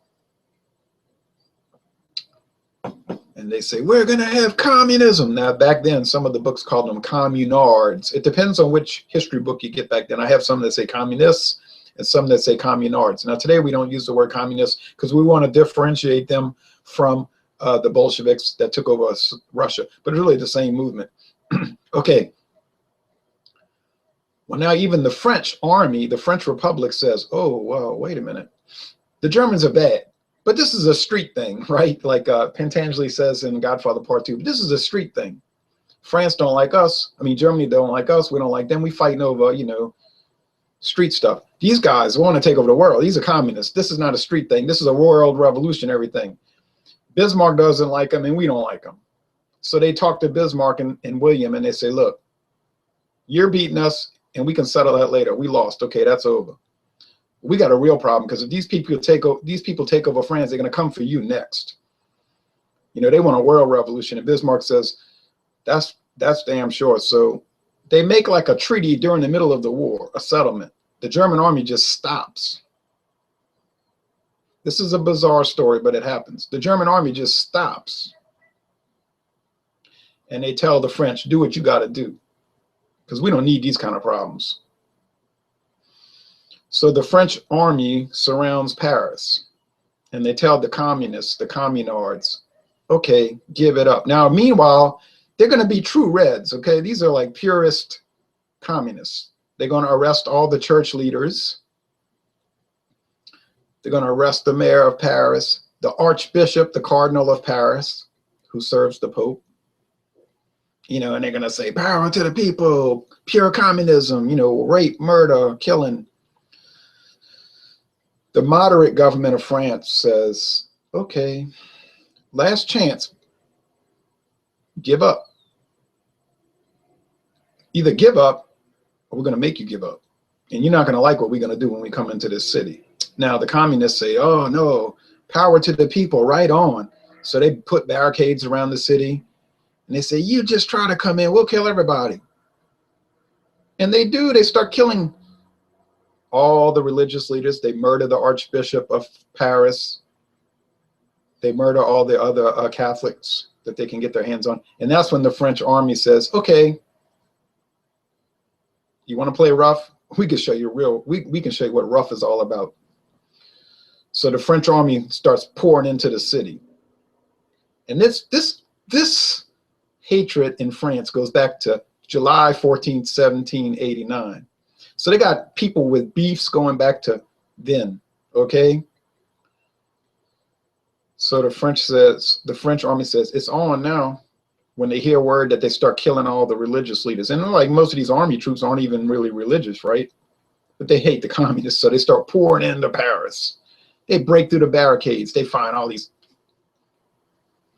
And they say, we're going to have communism. Now, back then, some of the books called them communards. It depends on which history book you get back then. I have some that say communists and some that say communards. Now, today we don't use the word communist because we want to differentiate them from the Bolsheviks that took over Russia. But it's really the same movement. Okay. Well, now even the French army, the French Republic says, oh, well, wait a minute. The Germans are bad, but this is a street thing, right? Like Pentangeli says in Godfather Part 2, but this is a street thing. France don't like us. I mean, Germany don't like us. We don't like them. We fighting over, you know, street stuff. These guys want to take over the world. These are communists. This is not a street thing. This is a world revolutionary thing. Bismarck doesn't like them, and we don't like them. So they talk to Bismarck and William, and they say, look, you're beating us, and we can settle that later. We lost. Okay, that's over. We got a real problem, because if these people take over France, they're going to come for you next. You know, they want a world revolution. And Bismarck says, that's damn sure. So they make like a treaty during the middle of the war, a settlement. The German army just stops. This is a bizarre story, but it happens. The German army just stops. And they tell the French, do what you got to do, because we don't need these kind of problems. So the French army surrounds Paris, and they tell the communists, the communards, okay, give it up. Now, meanwhile, they're going to be true Reds, okay? These are like purist communists. They're going to arrest all the church leaders. They're going to arrest the mayor of Paris, the archbishop, the cardinal of Paris, who serves the Pope. You know, and they're going to say, power to the people, pure communism, you know, rape, murder, killing. The moderate government of France says, okay, last chance, give up. Either give up, or we're going to make you give up. And you're not going to like what we're going to do when we come into this city. Now, the communists say, oh, no, power to the people, right on. So they put barricades around the city. And they say, you just try to come in, we'll kill everybody. And they do. They start killing all the religious leaders. They murder the Archbishop of Paris. They murder all the other Catholics that they can get their hands on. And that's when the French army says, okay, you want to play rough? We can show you we can show you what rough is all about. So the French army starts pouring into the city. And this hatred in France goes back to July 14th, 1789. So they got people with beefs going back to then, okay? So the French army says, it's on now. When they hear word that they start killing all the religious leaders. And like most of these army troops aren't even really religious, right? But they hate the communists, so they start pouring into Paris. They break through the barricades. They find all these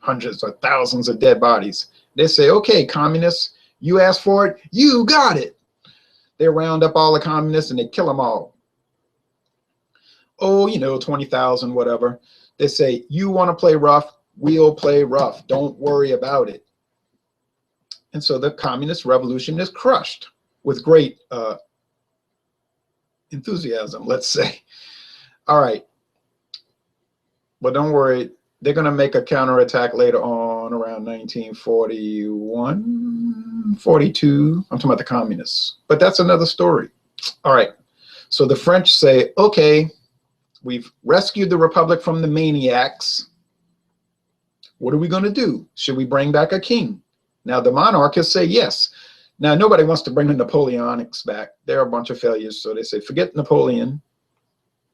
hundreds or thousands of dead bodies. They say, okay, communists, you asked for it, you got it. They round up all the communists and they kill them all. Oh, you know, 20,000, whatever. They say, you want to play rough, we'll play rough. Don't worry about it. And so the communist revolution is crushed with great enthusiasm, let's say. All right. But don't worry, they're going to make a counterattack later on around 1941, 42. I'm talking about the communists. But that's another story. All right. So the French say, okay, we've rescued the Republic from the maniacs. What are we going to do? Should we bring back a king? Now, the monarchists say yes. Now, nobody wants to bring the Napoleonics back. They're a bunch of failures. So they say, forget Napoleon.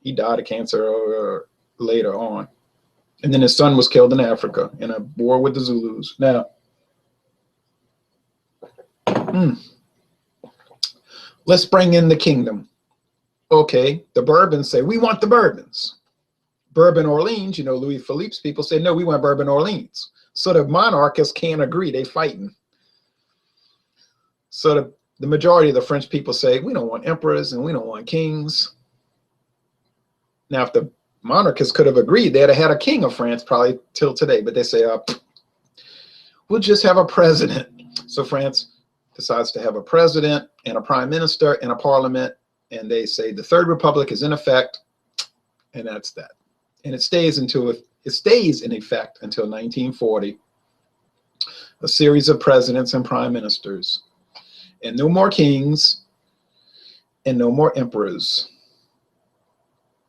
He died of cancer later on. And then his son was killed in Africa in a war with the Zulus. Now, let's bring in the kingdom. Okay, the Bourbons say, we want the Bourbons. Bourbon Orleans, you know, Louis Philippe's people say, no, we want Bourbon Orleans. So the monarchists can't agree. They fighting. So the majority of the French people say, we don't want emperors and we don't want kings. Now, if the monarchists could have agreed, they'd have had a king of France probably till today. But they say, we'll just have a president. So France decides to have a president and a prime minister and a parliament. And they say the Third Republic is in effect. And that's that. And it stays in effect until 1940. A series of presidents and prime ministers. And no more kings. And no more emperors.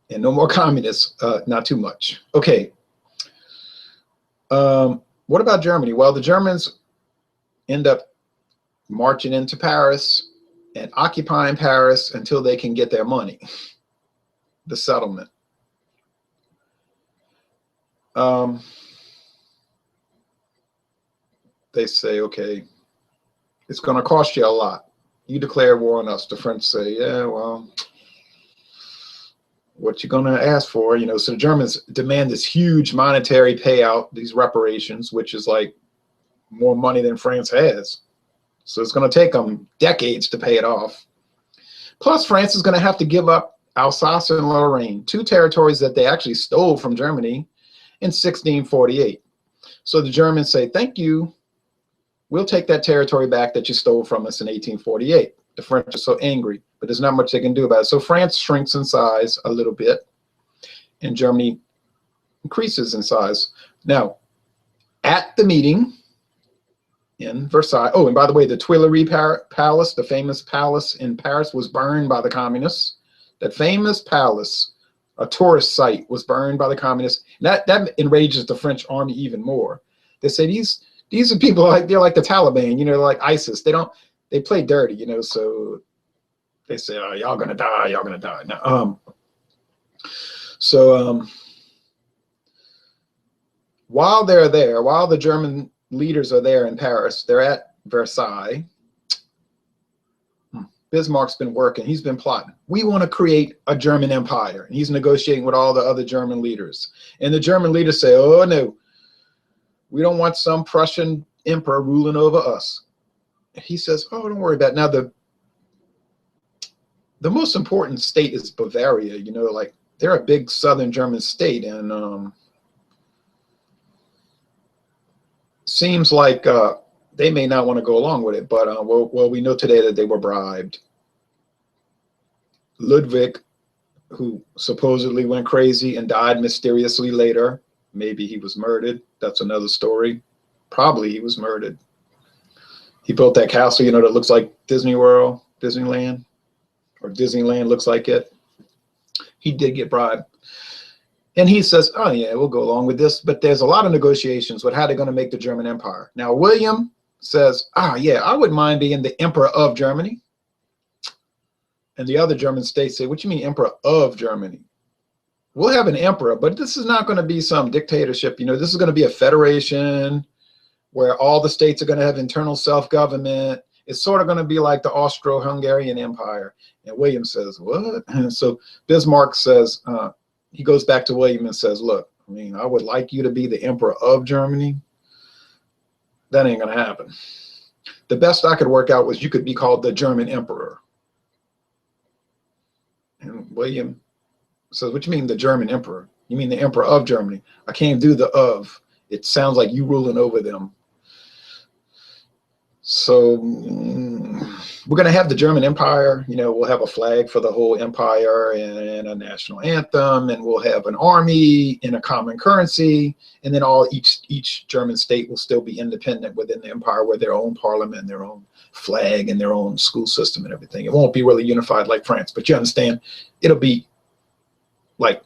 And no more communists. Not too much. Okay. What about Germany? Well, the Germans end up marching into Paris. and occupying Paris until they can get their money, the settlement. They say, okay, it's going to cost you a lot. You declare war on us. The French say, yeah, well, what you going to ask for? You know, so the Germans demand this huge monetary payout, these reparations, which is like more money than France has. So it's going to take them decades to pay it off. Plus, France is going to have to give up Alsace and Lorraine, 2 territories that they actually stole from Germany in 1648. So the Germans say, thank you. We'll take that territory back that you stole from us in 1848. The French are so angry, but there's not much they can do about it. So France shrinks in size a little bit, and Germany increases in size. Now, at the meeting in Versailles, oh, and by the way, the Tuileries Palace, the famous palace in Paris, was burned by the communists. That famous palace, a tourist site, was burned by the communists. That enrages the French army even more. They say these are people like, they're like the Taliban, you know, like ISIS. They play dirty, you know, so they say, oh, y'all gonna die, y'all gonna die. Now, while they're there, while the German leaders are there in Paris, they're at Versailles. Bismarck's been working, he's been plotting. We want to create a German empire. And he's negotiating with all the other German leaders. And the German leaders say, oh no, we don't want some Prussian emperor ruling over us. He says, oh, don't worry about it. Now, the most important state is Bavaria. You know, like they're a big southern German state, and seems like they may not want to go along with it. But well, we know today that they were bribed. Ludwig, who supposedly went crazy and died mysteriously later. Maybe he was murdered. That's another story. Probably he was murdered. He built that castle, you know, that looks like Disney World, Disneyland, or Disneyland looks like it. He did get bribed. And he says, oh yeah, we'll go along with this. But there's a lot of negotiations with how they're going to make the German Empire. Now, William says, yeah, I wouldn't mind being the emperor of Germany. And the other German states say, what you mean emperor of Germany? We'll have an emperor, but this is not going to be some dictatorship. You know, this is going to be a federation where all the states are going to have internal self-government. It's sort of going to be like the Austro-Hungarian Empire. And William says, what? And so Bismarck says, he goes back to William and says, look, I mean, I would like you to be the emperor of Germany. That ain't going to happen. The best I could work out was you could be called the German emperor. And William says, what you mean the German emperor? You mean the emperor of Germany? I can't do the of. It sounds like you ruling over them. So we're going to have the German Empire. You know, we'll have a flag for the whole empire and a national anthem, and we'll have an army and a common currency, and then each German state will still be independent within the empire with their own parliament, their own flag, and their own school system and everything. It won't be really unified like France, but you understand, it'll be like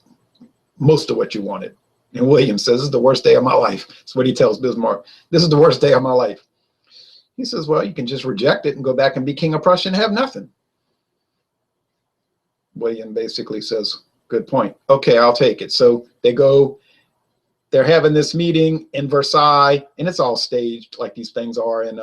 most of what you wanted. And William says, this is the worst day of my life. That's what he tells Bismarck. This is the worst day of my life. He says, well, you can just reject it and go back and be king of Prussia and have nothing. William basically says, good point. Okay, I'll take it. So they go, they're having this meeting in Versailles, and it's all staged like these things are. And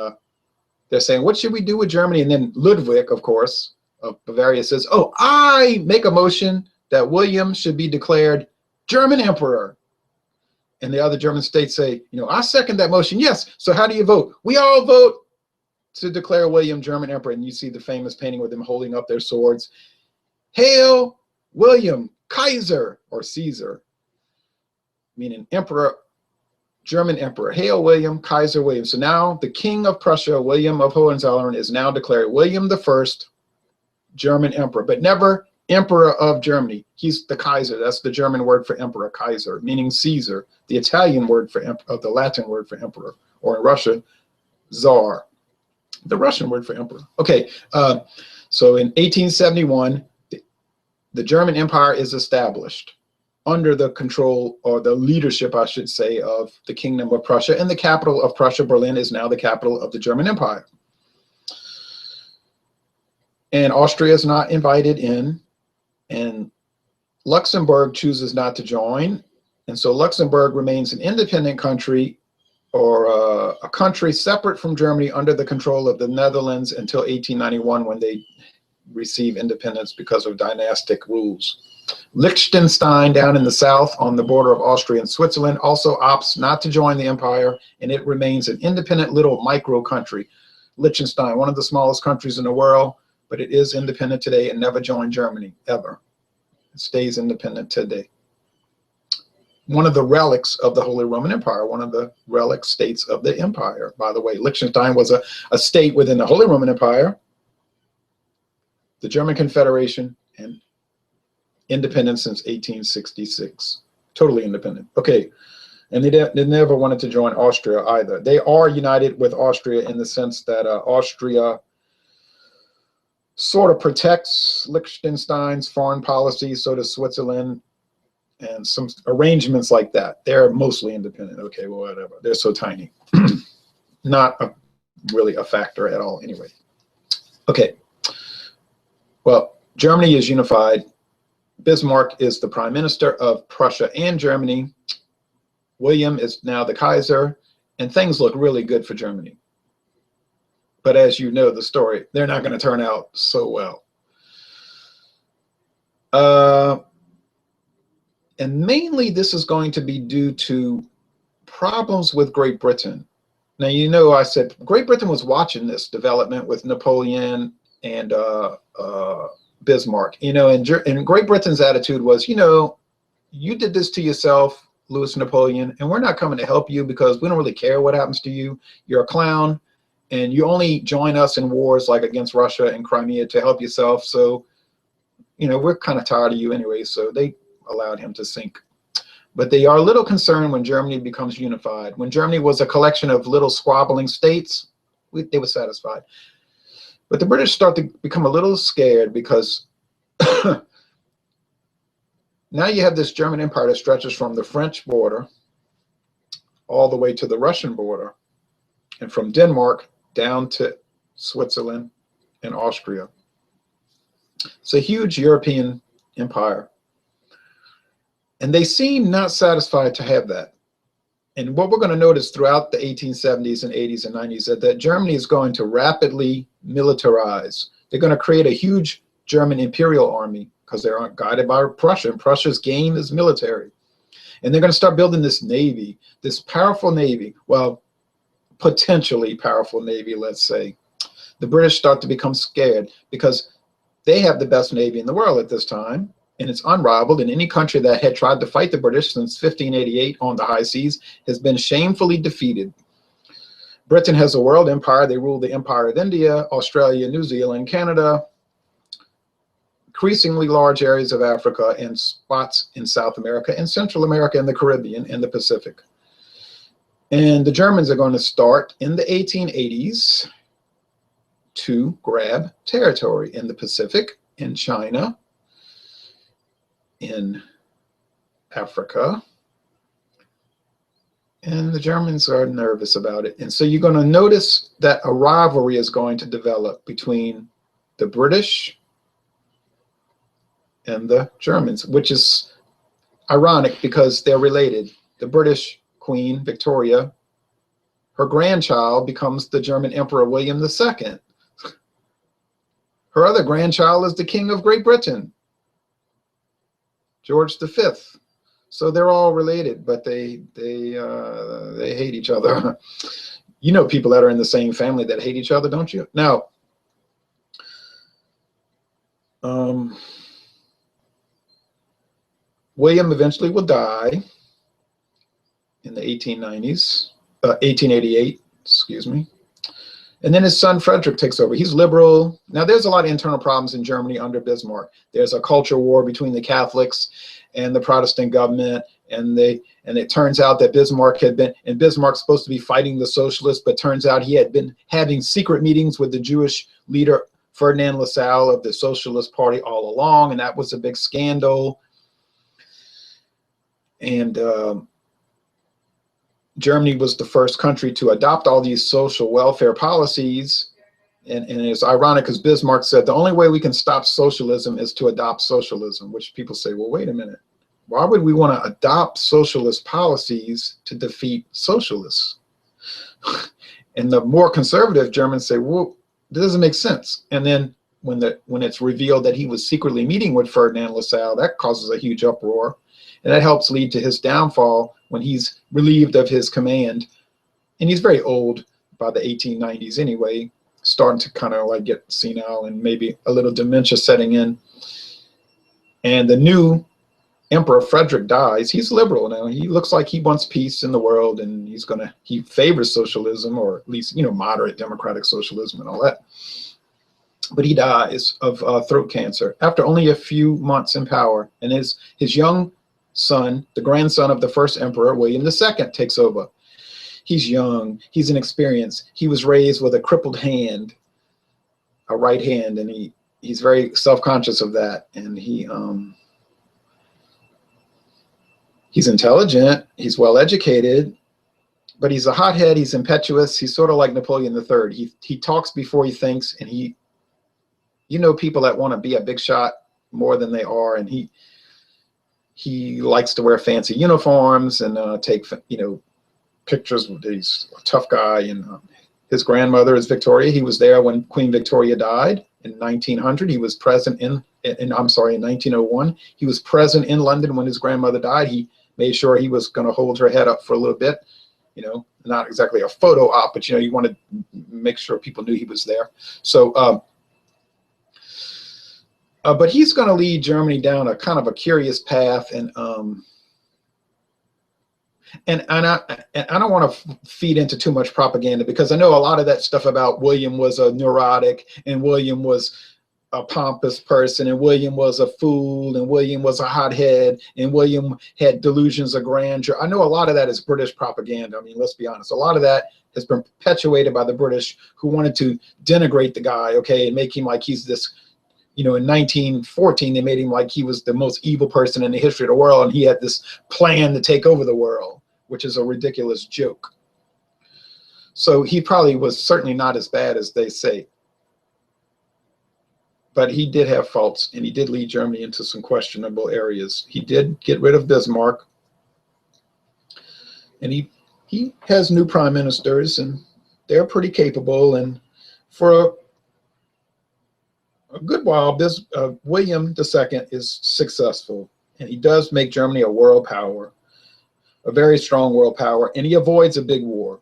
they're saying, what should we do with Germany? And then Ludwig, of course, of Bavaria says, oh, I make a motion that William should be declared German emperor. And the other German states say, you know, I second that motion. Yes. So how do you vote? We all vote to declare William German emperor. And you see the famous painting with them holding up their swords. Hail William, Kaiser, or Caesar, meaning emperor, German emperor. Hail William, Kaiser William. So now the king of Prussia, William of Hohenzollern, is now declared William I, German emperor, but never emperor of Germany. He's the Kaiser. That's the German word for emperor, Kaiser, meaning Caesar. The Italian word for the Latin word for emperor, or in Russia, Tsar. The Russian word for emperor. Okay, so in 1871, the German Empire is established under the control, or the leadership, I should say, of the Kingdom of Prussia, and the capital of Prussia, Berlin, is now the capital of the German Empire. And Austria is not invited in, and Luxembourg chooses not to join. And so Luxembourg remains an independent country, or a country separate from Germany under the control of the Netherlands until 1891, when they receive independence because of dynastic rules. Liechtenstein, down in the south on the border of Austria and Switzerland, also opts not to join the empire, and it remains an independent little micro country. Liechtenstein, one of the smallest countries in the world, but it is independent today and never joined Germany, ever. It stays independent today. One of the relics of the Holy Roman Empire, one of the relic states of the empire, by the way. Liechtenstein was a state within the Holy Roman Empire, the German Confederation, and independent since 1866. Totally independent. Okay, and they never wanted to join Austria either. They are united with Austria in the sense that Austria sort of protects Liechtenstein's foreign policy, so does Switzerland, and some arrangements like that. They're mostly independent. Okay, well, whatever. They're so tiny. Not really a factor at all anyway. Okay. Well, Germany is unified. Bismarck is the prime minister of Prussia and Germany. William is now the Kaiser, and things look really good for Germany. But as you know the story, they're not going to turn out so well. And mainly this is going to be due to problems with Great Britain. Now, you know, I said Great Britain was watching this development with Napoleon and Bismarck. You know, and Great Britain's attitude was, you know, you did this to yourself, Louis Napoleon, and we're not coming to help you because we don't really care what happens to you. You're a clown, and you only join us in wars like against Russia and Crimea to help yourself. So, you know, we're kind of tired of you anyway. So they allowed him to sink. But they are a little concerned when Germany becomes unified. When Germany was a collection of little squabbling states, they were satisfied. But the British start to become a little scared because now you have this German empire that stretches from the French border all the way to the Russian border, and from Denmark down to Switzerland and Austria. It's a huge European empire. And they seem not satisfied to have that. And what we're going to notice throughout the 1870s and 80s and 90s is that Germany is going to rapidly militarize. They're going to create a huge German imperial army because they're guided by Prussia, and Prussia's game is military. And they're going to start building this navy, this powerful navy, well, potentially powerful navy, let's say. The British start to become scared because they have the best navy in the world at this time. And it's unrivaled, and any country that had tried to fight the British since 1588 on the high seas has been shamefully defeated. Britain has a world empire. They rule the Empire of India, Australia, New Zealand, Canada, increasingly large areas of Africa, and spots in South America and Central America and the Caribbean and the Pacific. And the Germans are going to start in the 1880s to grab territory in the Pacific, in China, in Africa, and the Germans are nervous about it. And so you're going to notice that a rivalry is going to develop between the British and the Germans, which is ironic because they're related. The British Queen Victoria, her grandchild becomes the German Emperor William II. Her other grandchild is the King of Great Britain, George V. So they're all related, but they hate each other. You know people that are in the same family that hate each other, don't you? Now, William eventually will die in the 1888, excuse me. And then his son Frederick takes over. He's liberal. Now, there's a lot of internal problems in Germany under Bismarck. There's a culture war between the Catholics and the Protestant government, and it turns out that Bismarck's supposed to be fighting the socialists, but turns out he had been having secret meetings with the Jewish leader Ferdinand Lassalle of the Socialist Party all along, and that was a big scandal. And Germany was the first country to adopt all these social welfare policies, And it's ironic because Bismarck said the only way we can stop socialism is to adopt socialism, which people say, well, wait a minute. Why would we want to adopt socialist policies to defeat socialists? And the more conservative Germans say, well, that doesn't make sense. And then when it's revealed that he was secretly meeting with Ferdinand Lassalle, that causes a huge uproar. And that helps lead to his downfall when he's relieved of his command. And he's very old by the 1890s anyway, starting to kind of like get senile and maybe a little dementia setting in. And the new Emperor Frederick dies. He's liberal now. He looks like he wants peace in the world, and he favors socialism, or at least, moderate democratic socialism and all that. But he dies of throat cancer after only a few months in power. And his young son, the grandson of the first emperor, William II, takes over. He's young, he's inexperienced. He was raised with a crippled hand, a right hand, and he's very self-conscious of that. And he's intelligent, he's well-educated, but he's a hothead, he's impetuous, he's sort of like Napoleon III. He talks before he thinks, and people that want to be a big shot more than they are, and he likes to wear fancy uniforms and take, pictures with he's a tough guy. And his grandmother is Victoria. He was there when Queen Victoria died in 1900. He was present in 1901. He was present in London when his grandmother died. He made sure he was going to hold her head up for a little bit, not exactly a photo op, but you want to make sure people knew he was there. So, but he's going to lead Germany down a kind of a curious path, and I don't want to feed into too much propaganda, because I know a lot of that stuff about William was a neurotic, and William was a pompous person, and William was a fool, and William was a hothead, and William had delusions of grandeur. I know a lot of that is British propaganda. I mean, let's be honest. A lot of that has been perpetuated by the British, who wanted to denigrate the guy, and make him like he's this, in 1914, they made him like he was the most evil person in the history of the world, and he had this plan to take over the world, which is a ridiculous joke. So he probably was certainly not as bad as they say. But he did have faults, and he did lead Germany into some questionable areas. He did get rid of Bismarck, and he has new prime ministers, and they're pretty capable. And for a good while, William II is successful, and he does make Germany a world power, a very strong world power, and he avoids a big war.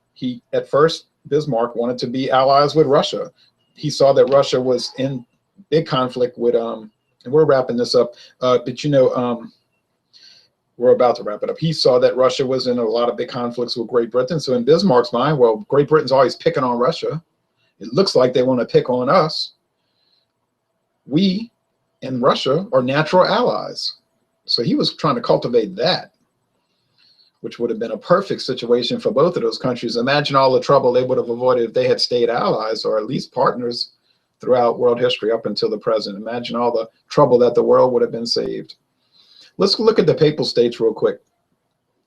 At first, Bismarck wanted to be allies with Russia. He saw that Russia was in big conflict with, and we're wrapping this up, but we're about to wrap it up. He saw that Russia was in a lot of big conflicts with Great Britain. So in Bismarck's mind, well, Great Britain's always picking on Russia. It looks like they want to pick on us. We and Russia are natural allies. So he was trying to cultivate that, which would have been a perfect situation for both of those countries. Imagine all the trouble they would have avoided if they had stayed allies, or at least partners, throughout world history up until the present. Imagine all the trouble that the world would have been saved. Let's look at the Papal States real quick.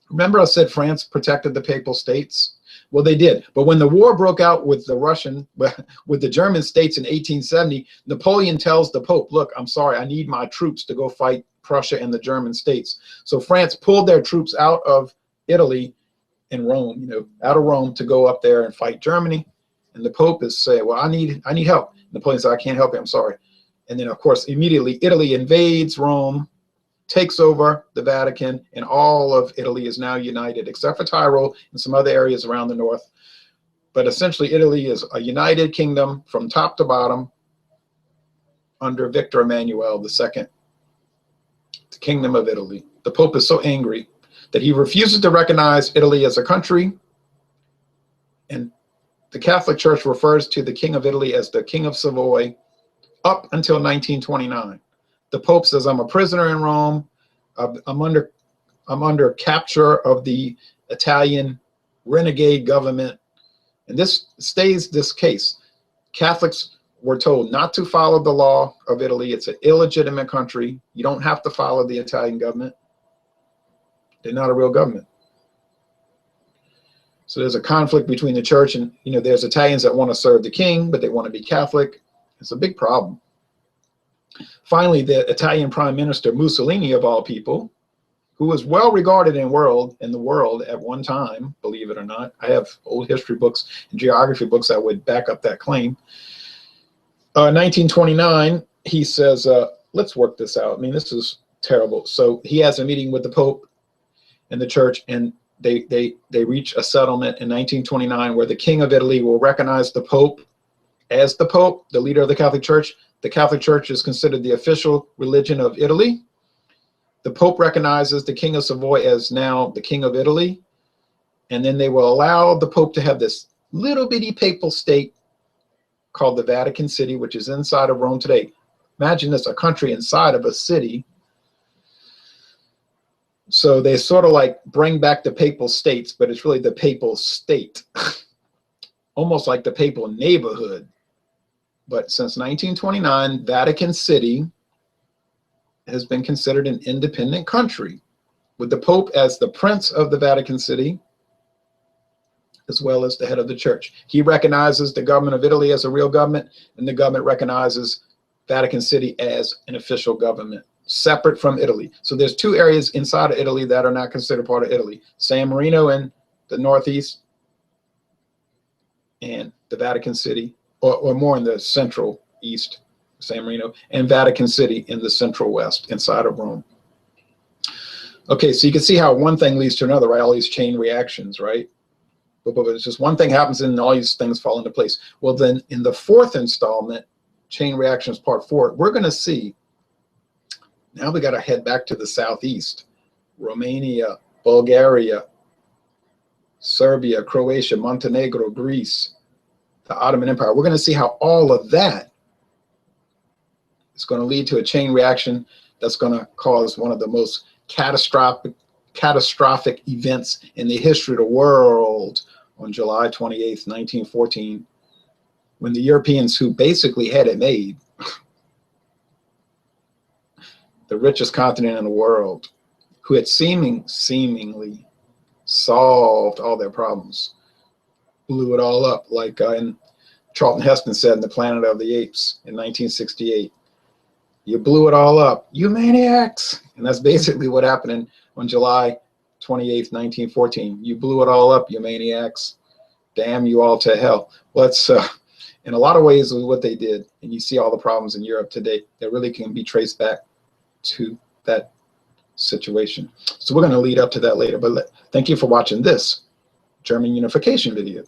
Remember I said France protected the Papal States? Well, they did. But when the war broke out with the German states in 1870, Napoleon tells the Pope, look, I'm sorry, I need my troops to go fight Prussia and the German states. So France pulled their troops out of Italy and Rome, out of Rome, to go up there and fight Germany. And the Pope is saying, well, I need help. Napoleon said, I can't help you, I'm sorry. And then, of course, immediately Italy invades Rome, takes over the Vatican, and all of Italy is now united, except for Tyrol and some other areas around the north. But essentially, Italy is a united kingdom from top to bottom under Victor Emmanuel II, the Kingdom of Italy. The Pope is so angry that he refuses to recognize Italy as a country, and the Catholic Church refers to the King of Italy as the King of Savoy up until 1929. The Pope says, I'm a prisoner in Rome. I'm under capture of the Italian renegade government. And this stays this case. Catholics were told not to follow the law of Italy. It's an illegitimate country. You don't have to follow the Italian government. They're not a real government. So there's a conflict between the church and, you know, there's Italians that want to serve the king, but they want to be Catholic. It's a big problem. Finally, the Italian Prime Minister Mussolini, of all people, who was well regarded in the world at one time, believe it or not. I have old history books and geography books that would back up that claim. 1929, he says, let's work this out. I mean, this is terrible. So he has a meeting with the Pope and the church, and they reach a settlement in 1929 where the King of Italy will recognize the Pope as the Pope, the leader of the Catholic Church. The Catholic Church is considered the official religion of Italy. The Pope recognizes the King of Savoy as now the King of Italy. And then they will allow the Pope to have this little bitty papal state called the Vatican City, which is inside of Rome today. Imagine this, a country inside of a city. So they sort of like bring back the papal states, but it's really the papal state, almost like the papal neighborhood. But since 1929, Vatican City has been considered an independent country, with the Pope as the prince of the Vatican City, as well as the head of the church. He recognizes the government of Italy as a real government, and the government recognizes Vatican City as an official government, separate from Italy. So there's two areas inside of Italy that are not considered part of Italy: San Marino in the northeast, and the Vatican City, or more in the central east, San Marino, and Vatican City in the central west, inside of Rome. Okay, so you can see how one thing leads to another, right? All these chain reactions, right? But it's just one thing happens and all these things fall into place. Well, then in the fourth installment, Chain Reactions Part 4, we're going to see, now we got to head back to the southeast: Romania, Bulgaria, Serbia, Croatia, Montenegro, Greece, the Ottoman Empire. We're going to see how all of that is going to lead to a chain reaction that's going to cause one of the most catastrophic events in the history of the world on July 28th, 1914, when the Europeans, who basically had it made, the richest continent in the world, who had seemingly solved all their problems, blew it all up, like Charlton Heston said in The Planet of the Apes in 1968. You blew it all up, you maniacs. And that's basically what happened on July 28th, 1914. You blew it all up, you maniacs. Damn you all to hell. Well, that's in a lot of ways what they did. And you see all the problems in Europe today that really can be traced back to that situation. So we're going to lead up to that later. But thank you for watching this German Unification video.